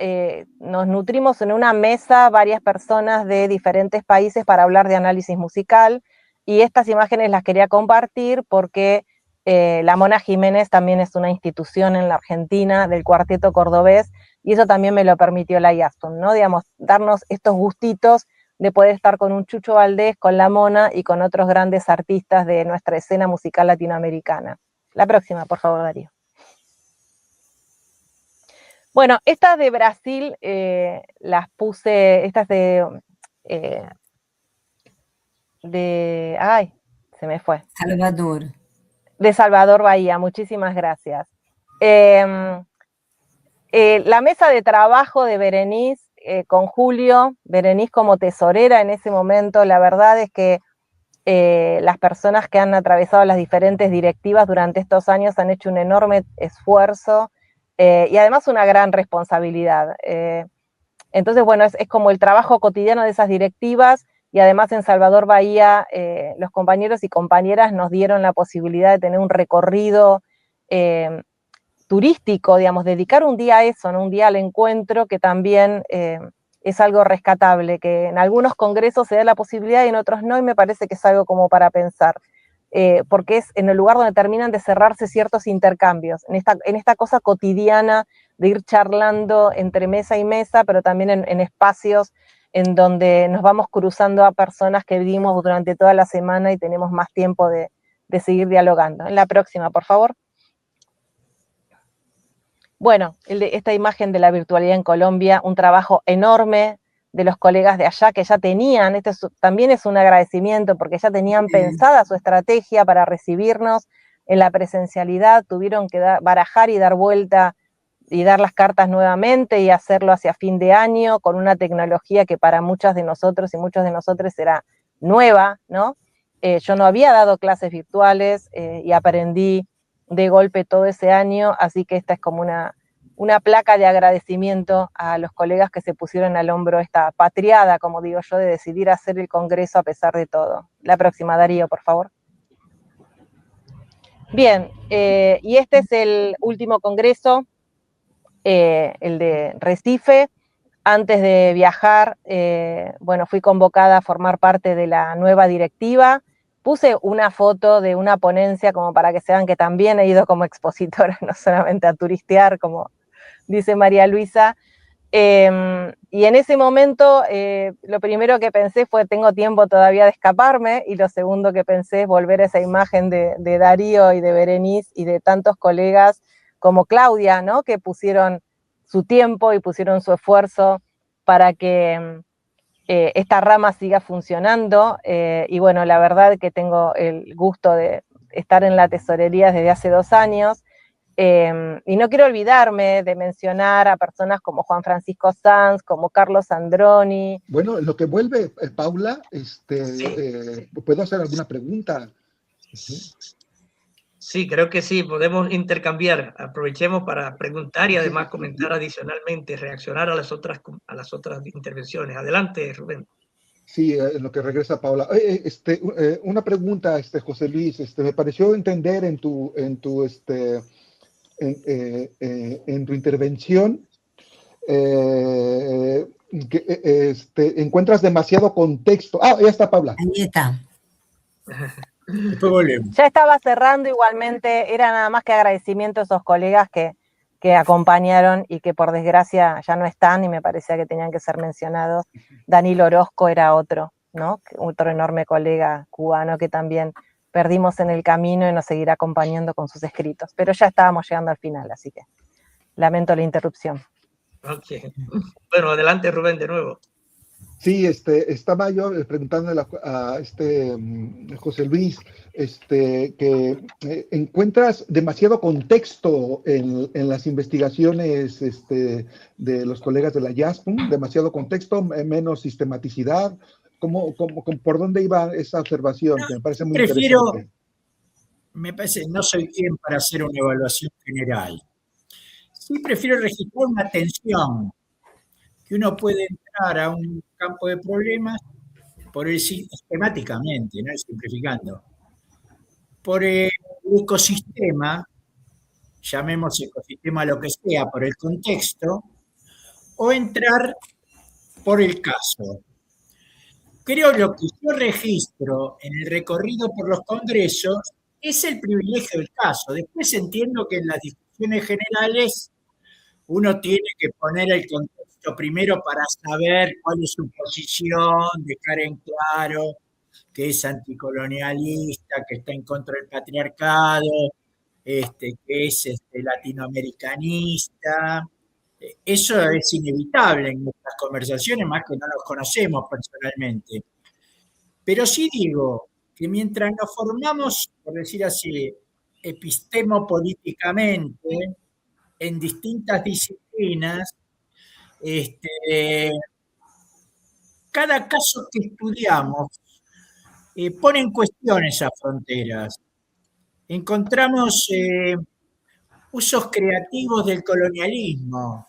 nos nutrimos en una mesa varias personas de diferentes países para hablar de análisis musical, y estas imágenes las quería compartir porque la Mona Jiménez también es una institución en la Argentina del cuarteto cordobés, y eso también me lo permitió la IASPOM, ¿no? Digamos, darnos estos gustitos de poder estar con un Chucho Valdés, con la Mona y con otros grandes artistas de nuestra escena musical latinoamericana. La próxima, por favor, Darío. Bueno, estas de Brasil las puse, estas ay, se me fue. Salvador. De Salvador Bahía, muchísimas gracias. La mesa de trabajo de Berenice con Julio, Berenice como tesorera en ese momento, la verdad es que las personas que han atravesado las diferentes directivas durante estos años han hecho un enorme esfuerzo, y además una gran responsabilidad. Entonces, bueno, es como el trabajo cotidiano de esas directivas, y además en Salvador Bahía los compañeros y compañeras nos dieron la posibilidad de tener un recorrido turístico, digamos, dedicar un día a eso, ¿no? Un día al encuentro, que también es algo rescatable, que en algunos congresos se da la posibilidad y en otros no, y me parece que es algo como para pensar. Porque es en el lugar donde terminan de cerrarse ciertos intercambios, en esta cosa cotidiana de ir charlando entre mesa y mesa, pero también en espacios en donde nos vamos cruzando a personas que vivimos durante toda la semana y tenemos más tiempo de seguir dialogando. En la próxima, por favor. Bueno, esta imagen de la virtualidad en Colombia, un trabajo enorme de los colegas de allá que ya tenían, también es un agradecimiento porque ya tenían pensada su estrategia para recibirnos en la presencialidad, tuvieron que barajar y dar vuelta y dar las cartas nuevamente y hacerlo hacia fin de año con una tecnología que para muchas de nosotros y muchos de nosotros era nueva, ¿no? Yo no había dado clases virtuales y aprendí de golpe todo ese año, así que esta es como una placa de agradecimiento a los colegas que se pusieron al hombro esta patriada, como digo yo, de decidir hacer el congreso a pesar de todo. La próxima, Darío, por favor. Bien, y este es el último congreso, el de Recife. Antes de viajar, bueno, fui convocada a formar parte de la nueva directiva. Puse una foto de una ponencia como para que se vean que también he ido como expositora, no solamente a turistear, como dice María Luisa. Y en ese momento, lo primero que pensé fue, tengo tiempo todavía de escaparme, y lo segundo que pensé es volver a esa imagen de Darío y de Berenice y de tantos colegas como Claudia, ¿no? Que pusieron su tiempo y pusieron su esfuerzo para que esta rama siga funcionando, y bueno, la verdad que tengo el gusto de estar en la tesorería desde hace 2 años, y no quiero olvidarme de mencionar a personas como Juan Francisco Sanz, como Carlos Androni. Bueno, en lo que vuelve, Paula, Sí. ¿puedo hacer alguna pregunta? Sí, creo que sí, podemos intercambiar. Aprovechemos para preguntar y además comentar adicionalmente, reaccionar a las otras intervenciones. Adelante, Rubén. Sí, en lo que regresa Paula. Una pregunta, José Luis. Me pareció entender en tu intervención que encuentras demasiado contexto. Ah, ya está, Paula. Ahí está. Después volvemos. Ya estaba cerrando, igualmente era nada más que agradecimiento a esos colegas que acompañaron y que por desgracia ya no están, y me parecía que tenían que ser mencionados. Danilo Orozco era otro, ¿no? Otro enorme colega cubano que también perdimos en el camino y nos seguirá acompañando con sus escritos. Pero ya estábamos llegando al final, así que lamento la interrupción. Okay. Bueno, adelante, Rubén, de nuevo. Sí, estaba yo preguntándole a José Luis, que encuentras demasiado contexto en las investigaciones de los colegas de la JASPUM, demasiado contexto, menos sistematicidad. ¿Por dónde iba esa observación? No, Que me parece muy prefiero, interesante. me parece, no soy quien para hacer una evaluación general. Sí prefiero registrar una tensión, que uno puede entrar a un campo de problemas por el sistemáticamente, ¿no? Simplificando, por el ecosistema, llamemos ecosistema lo que sea, por el contexto, o entrar por el caso. Creo lo que yo registro en el recorrido por los congresos es el privilegio del caso. Después entiendo que en las discusiones generales uno tiene que poner el contexto primero para saber cuál es su posición, dejar en claro que es anticolonialista, que está en contra del patriarcado, que es latinoamericanista. Eso es inevitable en nuestras conversaciones, más que no nos conocemos personalmente. Pero sí digo que mientras nos formamos, por decir así, epistemopolíticamente, en distintas disciplinas, cada caso que estudiamos pone en cuestión esas fronteras. Encontramos usos creativos del colonialismo,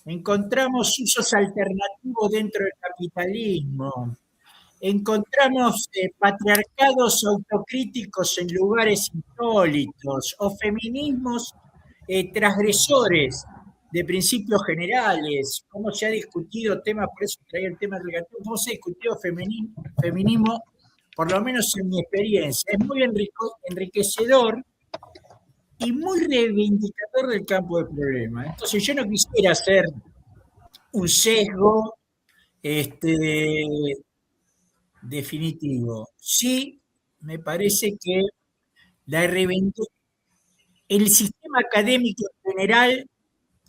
encontramos usos alternativos dentro del capitalismo, encontramos patriarcados autocríticos en lugares insólitos o feminismos transgresores de principios generales, cómo se ha discutido temas, por eso traía el tema del gatón, cómo se ha discutido feminismo, por lo menos en mi experiencia. Es muy enriquecedor y muy reivindicador del campo de problemas. Entonces yo no quisiera hacer un sesgo definitivo. Sí, me parece que el sistema académico en general,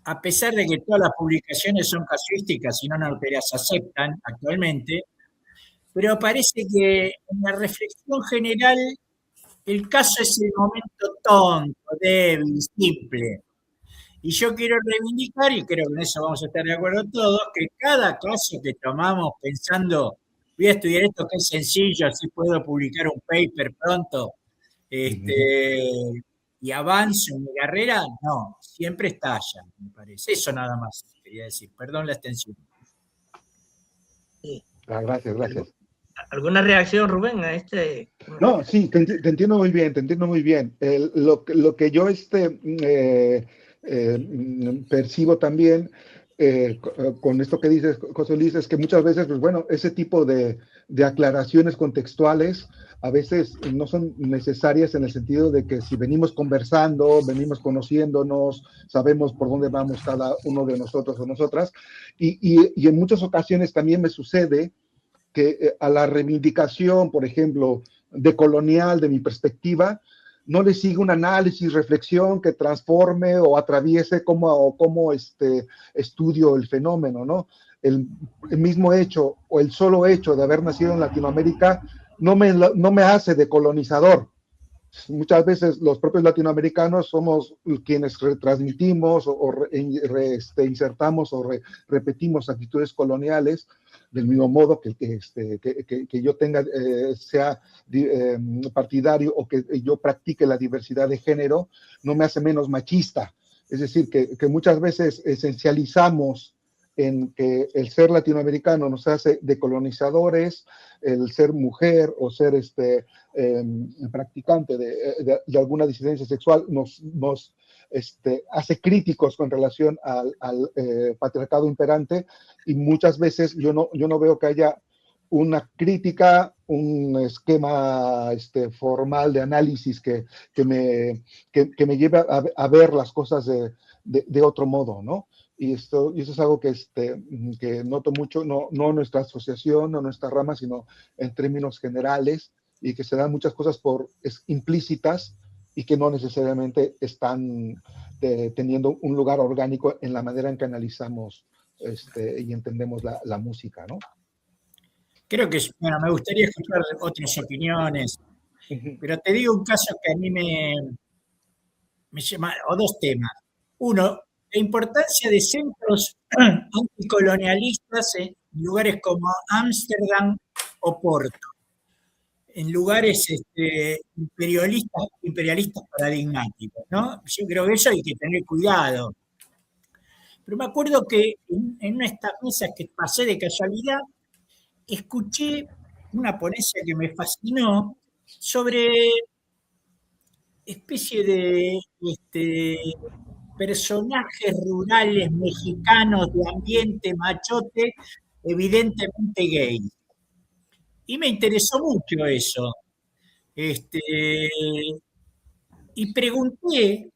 a pesar de que todas las publicaciones son casuísticas y no las aceptan actualmente, pero parece que en la reflexión general el caso es el momento tonto, débil, simple. Y yo quiero reivindicar, y creo que en eso vamos a estar de acuerdo todos, que cada caso que tomamos pensando, voy a estudiar esto que es sencillo, así puedo publicar un paper pronto, y avanzo en mi carrera, no, siempre estalla, me parece. Eso nada más quería decir. Perdón la extensión. Sí. Gracias, gracias. ¿Alguna reacción, Rubén, a este? No, sí, te entiendo muy bien, te entiendo muy bien. Lo que yo percibo también con esto que dices, José Luis, es que muchas veces, pues bueno, ese tipo de aclaraciones contextuales a veces no son necesarias en el sentido de que si venimos conversando, venimos conociéndonos, sabemos por dónde vamos cada uno de nosotros o nosotras, y en muchas ocasiones también me sucede que a la reivindicación, por ejemplo, decolonial de mi perspectiva, no le sigue un análisis, reflexión que transforme o atraviese cómo estudio el fenómeno, ¿no? El mismo hecho o el solo hecho de haber nacido en Latinoamérica no me hace decolonizador. Muchas veces los propios latinoamericanos somos quienes retransmitimos o insertamos o repetimos actitudes coloniales del mismo modo que yo tenga, sea partidario o que yo practique la diversidad de género, no me hace menos machista. Es decir, que muchas veces esencializamos en que el ser latinoamericano nos hace decolonizadores, el ser mujer o ser practicante de alguna disidencia sexual nos hace críticos con relación al patriarcado imperante, y muchas veces yo no veo que haya una crítica, un esquema formal de análisis que me lleve a ver las cosas de otro modo, ¿no? Y eso es algo que noto mucho, no en nuestra asociación, no en nuestra rama, sino en términos generales, y que se dan muchas cosas implícitas y que no necesariamente están teniendo un lugar orgánico en la manera en que analizamos y entendemos la música, ¿no? Creo que, bueno, me gustaría escuchar otras opiniones, pero te digo un caso que a mí me llama, o dos temas. Uno, la importancia de centros anticolonialistas en lugares como Ámsterdam o Porto, en lugares imperialistas paradigmáticos, ¿no? Yo creo que eso hay que tener cuidado. Pero me acuerdo que en una de estas mesas que pasé de casualidad, escuché una ponencia que me fascinó sobre especie de personajes rurales mexicanos de ambiente machote, evidentemente gay. Y me interesó mucho eso. Y pregunté,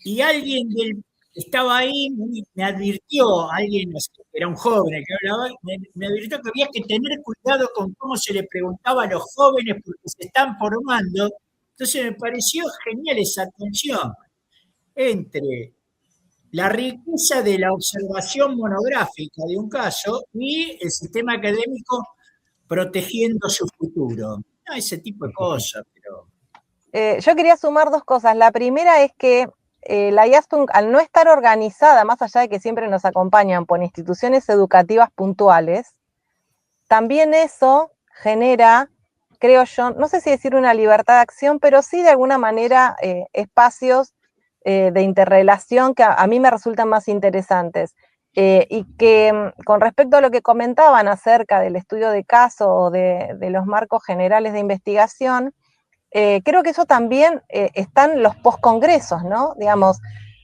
y alguien que estaba ahí me advirtió, alguien que era un joven que hablaba, me advirtió que había que tener cuidado con cómo se le preguntaba a los jóvenes porque se están formando. Entonces me pareció genial esa tensión entre la riqueza de la observación monográfica de un caso y el sistema académico protegiendo su futuro. No, ese tipo de cosas, pero... Yo quería sumar dos cosas. La primera es que la IASPUN, al no estar organizada, más allá de que siempre nos acompañan por instituciones educativas puntuales, también eso genera, creo yo, no sé si decir una libertad de acción, pero sí de alguna manera espacios de interrelación que a mí me resultan más interesantes. Y que con respecto a lo que comentaban acerca del estudio de caso o de los marcos generales de investigación, creo que eso también están los postcongresos, ¿no? Digamos,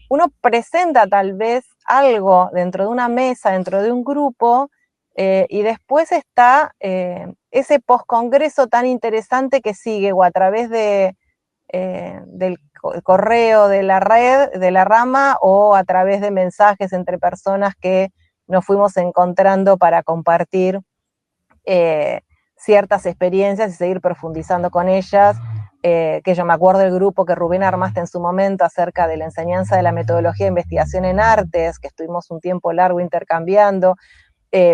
uno presenta tal vez algo dentro de una mesa, dentro de un grupo, y después está ese postcongreso tan interesante que sigue o a través del correo de la red, de la rama, o a través de mensajes entre personas que nos fuimos encontrando para compartir ciertas experiencias y seguir profundizando con ellas, que yo me acuerdo del grupo que Rubén armaste en su momento acerca de la enseñanza de la metodología de investigación en artes, que estuvimos un tiempo largo intercambiando,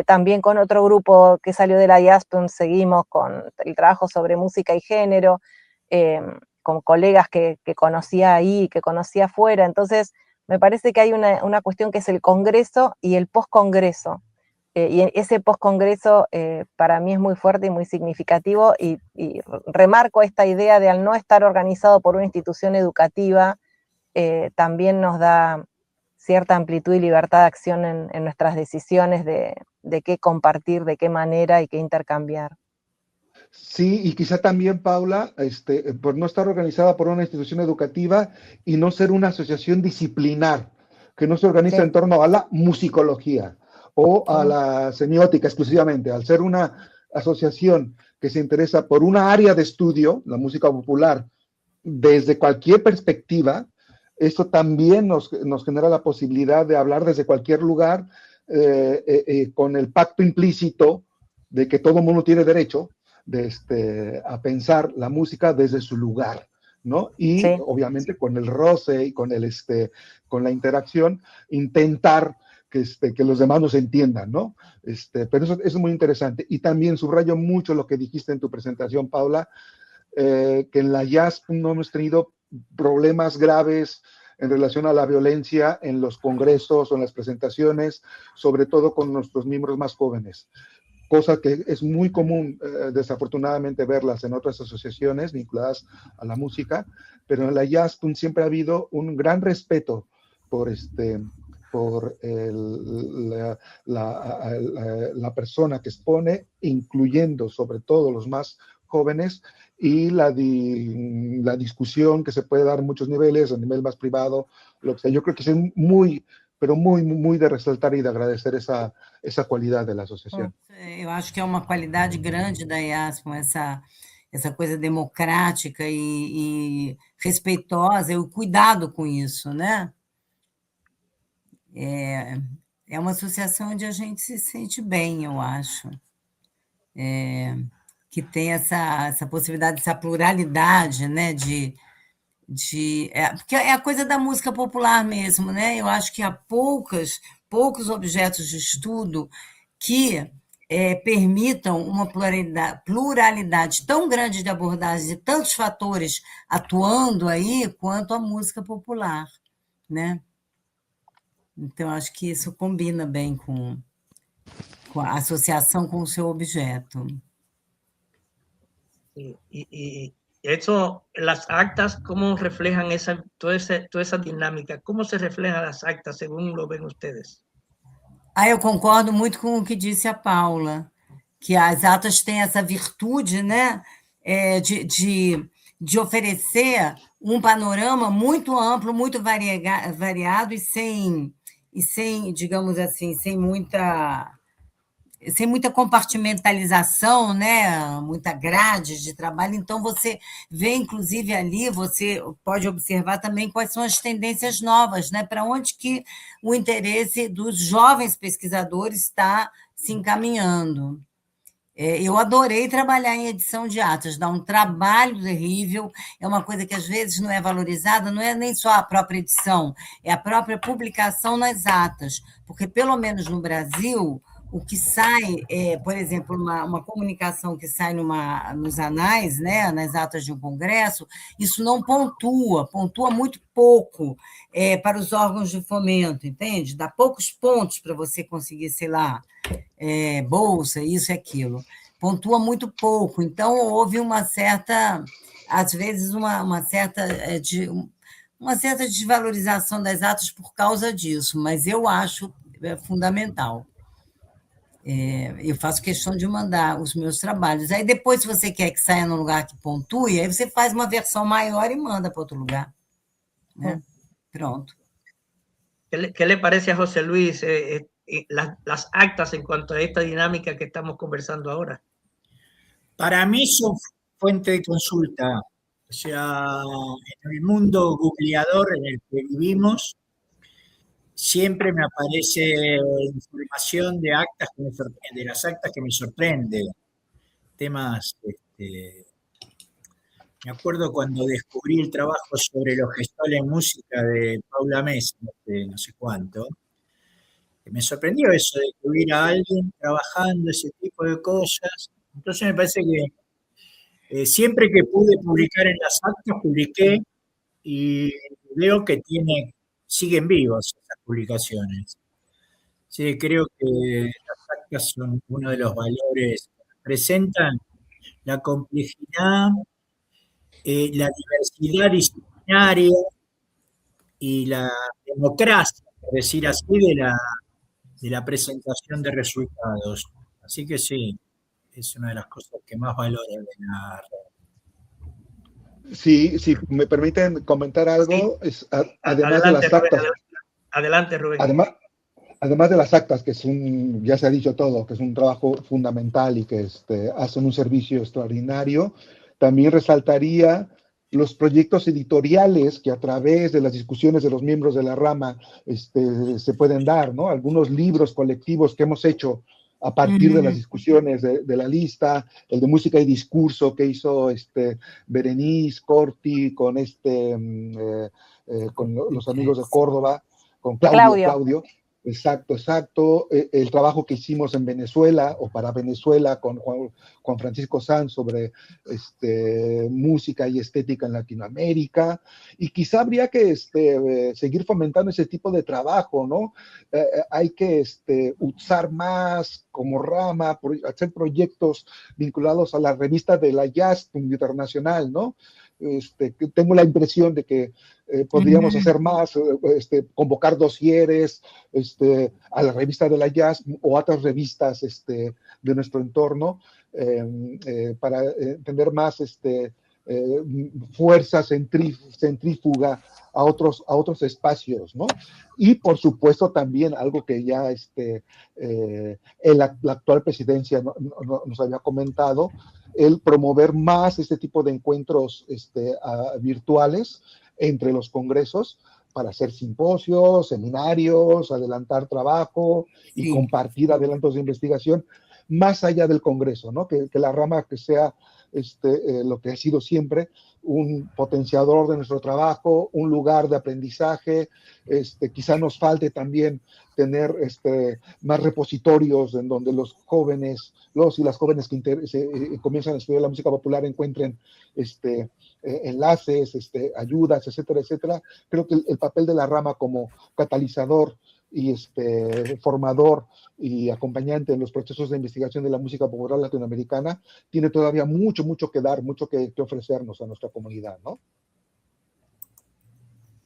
también con otro grupo que salió de la IASPUN seguimos con el trabajo sobre música y género, con colegas que conocía ahí, que conocía afuera. Entonces me parece que hay una cuestión que es el congreso y el postcongreso. Y ese postcongreso para mí es muy fuerte y muy significativo, y remarco esta idea de al no estar organizado por una institución educativa, también nos da cierta amplitud y libertad de acción en nuestras decisiones de qué compartir, de qué manera y qué intercambiar. Sí, y quizá también, Paula, por no estar organizada por una institución educativa y no ser una asociación disciplinar, que no se organiza Sí. en torno a la musicología o a la semiótica exclusivamente, al ser una asociación que se interesa por una área de estudio, la música popular, desde cualquier perspectiva, esto también nos genera la posibilidad de hablar desde cualquier lugar, con el pacto implícito de que todo mundo tiene derecho a pensar la música desde su lugar, ¿no? Y Sí. obviamente con el roce y con la interacción, intentar que los demás nos entiendan, ¿no? Pero eso es muy interesante. Y también subrayo mucho lo que dijiste en tu presentación, Paula, que en la jazz no hemos tenido problemas graves en relación a la violencia en los congresos o en las presentaciones, sobre todo con nuestros miembros más jóvenes, cosa que es muy común, desafortunadamente, verlas en otras asociaciones vinculadas a la música, pero en la jazz siempre ha habido un gran respeto por la persona que expone, incluyendo sobre todo los más jóvenes, y la discusión que se puede dar en muchos niveles, a nivel más privado, lo que sea. Yo creo que es muy, pero muy, muy de resaltar y de agradecer esa qualidade da associação. Eu acho que é uma qualidade grande da IASPON, essa coisa democrática e respeitosa, e o cuidado com isso, né? É uma associação onde a gente se sente bem, eu acho. Que tem essa possibilidade, essa pluralidade, né? Porque é a coisa da música popular mesmo, né? Eu acho que há poucos objetos de estudo que permitam uma pluralidade tão grande de abordagens de tantos fatores atuando aí quanto a música popular, né? Então, acho que isso combina bem com a asociação com o seu objeto. Y eso, las actas, ¿cómo reflejan toda esa dinámica? ¿Cómo se reflejan las actas según lo ven ustedes? Eu concordo muito com o que disse a Paula, que as atas têm essa virtude, né, de oferecer um panorama muito amplo, muito variado e sem, digamos assim, sem muita compartimentalização, né? Muita grade de trabalho. Então, você vê, inclusive, ali, você pode observar também quais são as tendências novas, né? Para onde que o interesse dos jovens pesquisadores está se encaminhando. Eu adorei trabalhar em edição de atas, dá um trabalho terrível, é uma coisa que às vezes não é valorizada, não é nem só a própria edição, é a própria publicação nas atas, porque, pelo menos no Brasil, o que sai, por exemplo, uma comunicação que sai nos anais, né, nas atas de um congresso, isso não pontua muito pouco para os órgãos de fomento, entende? Dá poucos pontos para você conseguir, sei lá, bolsa, isso e aquilo. Pontua muito pouco. Então, houve uma certa, às vezes, uma certa desvalorização das atas por causa disso, mas eu acho fundamental. Eu faço questão de mandar os meus trabalhos. Aí, depois, se você quer que saia num lugar que pontue, aí você faz uma versão maior e manda para outro lugar. Né? Pronto. ¿Qué le parece a José Luis las actas en cuanto a esta dinámica que estamos conversando ahora? Para mí son fuente de consulta. O sea, en el mundo googleador en el que vivimos, siempre me aparece información de actas de las actas que me sorprende. Temas, me acuerdo cuando descubrí el trabajo sobre los gestores en música de Paula Mesa, no sé cuánto, que me sorprendió eso de que hubiera alguien trabajando ese tipo de cosas. Entonces me parece que siempre que pude publicar en las actas, publiqué y veo que siguen vivas esas publicaciones. Sí, creo que las actas son uno de los valores que representan la complejidad, la diversidad disciplinaria y la democracia, por decir así, de la presentación de resultados. Así que sí, es una de las cosas que más valoro de la red. Sí, si me permiten comentar algo, sí. Además de las actas. Adelante, Rubén. Además de las actas, que es ya se ha dicho todo, que es un trabajo fundamental y que hacen un servicio extraordinario, también resaltaría los proyectos editoriales que a través de las discusiones de los miembros de la rama se pueden dar, ¿no? Algunos libros colectivos que hemos hecho a partir de las discusiones de la lista, el de música y discurso que hizo Berenice Corti con con los amigos de Córdoba, con Claudio. Exacto. El trabajo que hicimos en Venezuela o para Venezuela con Juan Francisco Sanz sobre música y estética en Latinoamérica. Y quizá habría que seguir fomentando ese tipo de trabajo, ¿no? Hay que usar más como rama, hacer proyectos vinculados a la revista de la Jazz Internacional, ¿no? Tengo la impresión de que podríamos hacer más, convocar dosieres a la revista de la Jazz o a otras revistas de nuestro entorno para tener más fuerza centrífuga a otros espacios, ¿no? Y, por supuesto, también algo que ya la actual presidencia nos había comentado, el promover más este tipo de encuentros virtuales entre los congresos para hacer simposios, seminarios, adelantar trabajo y compartir adelantos de investigación más allá del congreso, ¿no? Que la rama que sea lo que ha sido siempre un potenciador de nuestro trabajo, un lugar de aprendizaje. Quizá nos falte también tener más repositorios en donde los jóvenes, los y las jóvenes que comienzan a estudiar la música popular encuentren enlaces, ayudas, etcétera, etcétera. Creo que el papel de la rama como catalizador y formador y acompañante en los procesos de investigación de la música popular latinoamericana tiene todavía mucho que dar, mucho que ofrecernos a nuestra comunidad, ¿no?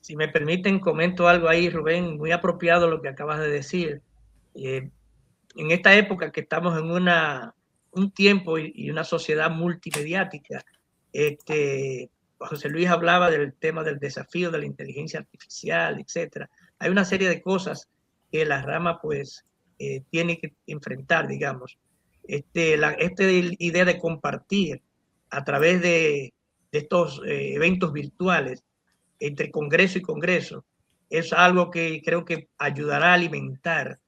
Si me permiten, comento algo ahí, Rubén, muy apropiado lo que acabas de decir. En esta época que estamos en un tiempo y una sociedad multimediática, José Luis hablaba del tema del desafío de la inteligencia artificial, etcétera. Hay una serie de cosas que la rama pues tiene que enfrentar, digamos. Esta idea de compartir a través de estos eventos virtuales entre congreso y congreso es algo que creo que ayudará a alimentar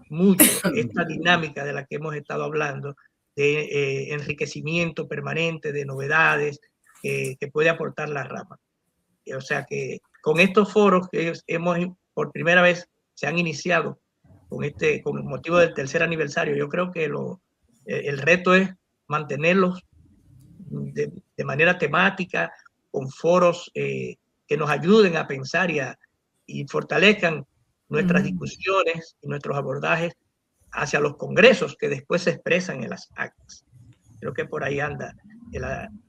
mucho esta dinámica de la que hemos estado hablando, de enriquecimiento permanente, de novedades que puede aportar la rama. O sea que con estos foros que por primera vez se han iniciado con el motivo del tercer aniversario, yo creo que el reto es mantenerlos de manera temática, con foros que nos ayuden a pensar y fortalezcan nuestras discusiones y nuestros abordajes hacia los congresos que después se expresan en las actas. Creo que por ahí anda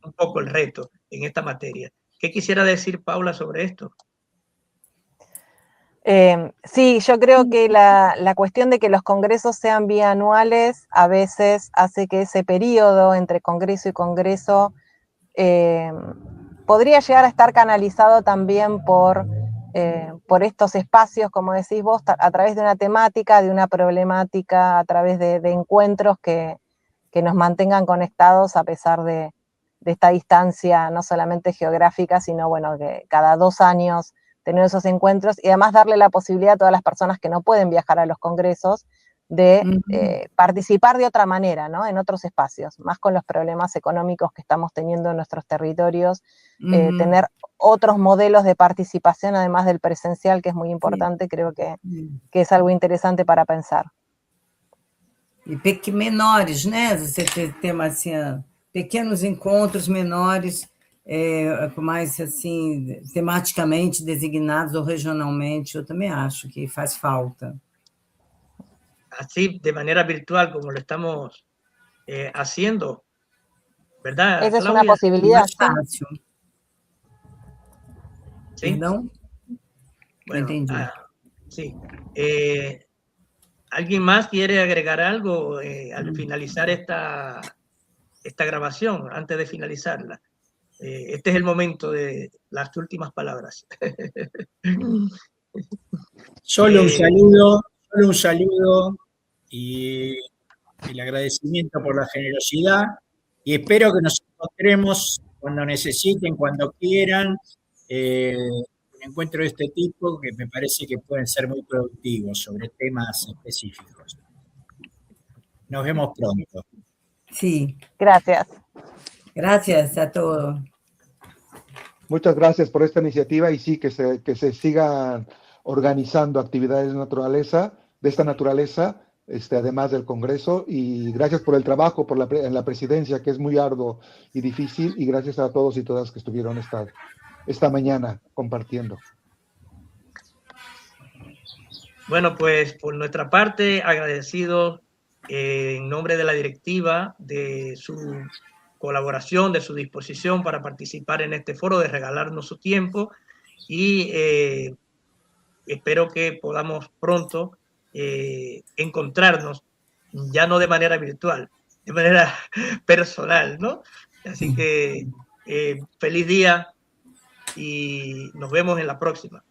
un poco el reto en esta materia. ¿Qué quisiera decir Paula sobre esto? Sí, yo creo que la cuestión de que los congresos sean bianuales a veces hace que ese periodo entre congreso y congreso podría llegar a estar canalizado también por estos espacios, como decís vos, a través de una temática, de una problemática, a través de encuentros que nos mantengan conectados a pesar de esta distancia, no solamente geográfica, sino bueno, que cada 2 años tener esos encuentros y además darle la posibilidad a todas las personas que no pueden viajar a los congresos de participar de otra manera, ¿no? En otros espacios, más con los problemas económicos que estamos teniendo en nuestros territorios, tener otros modelos de participación, además del presencial, que es muy importante, creo que es algo interesante para pensar. E menores, né? Você ter assim, pequenos encontros menores, mais assim, tematicamente designados ou regionalmente, eu também acho que faz falta. Así, de manera virtual, como lo estamos haciendo, ¿verdad? Esa es una posibilidad. Fácil. ¿Sí? ¿Perdón? Bueno, entendí. Sí. ¿Alguien más quiere agregar algo al finalizar esta grabación, antes de finalizarla? Este es el momento de las últimas palabras. Solo un saludo y el agradecimiento por la generosidad y espero que nos encontremos cuando necesiten, cuando quieran, un encuentro de este tipo que me parece que pueden ser muy productivos sobre temas específicos. Nos vemos pronto. Sí. Gracias. Gracias a todos. Muchas gracias por esta iniciativa y sí, que se sigan organizando actividades de esta naturaleza, además del Congreso, y gracias por el trabajo en la presidencia, que es muy arduo y difícil, y gracias a todos y todas que estuvieron esta mañana compartiendo. Bueno, pues por nuestra parte, agradecido en nombre de la directiva de su colaboración, de su disposición para participar en este foro, de regalarnos su tiempo y espero que podamos pronto encontrarnos, ya no de manera virtual, de manera personal, ¿no? Así que feliz día y nos vemos en la próxima.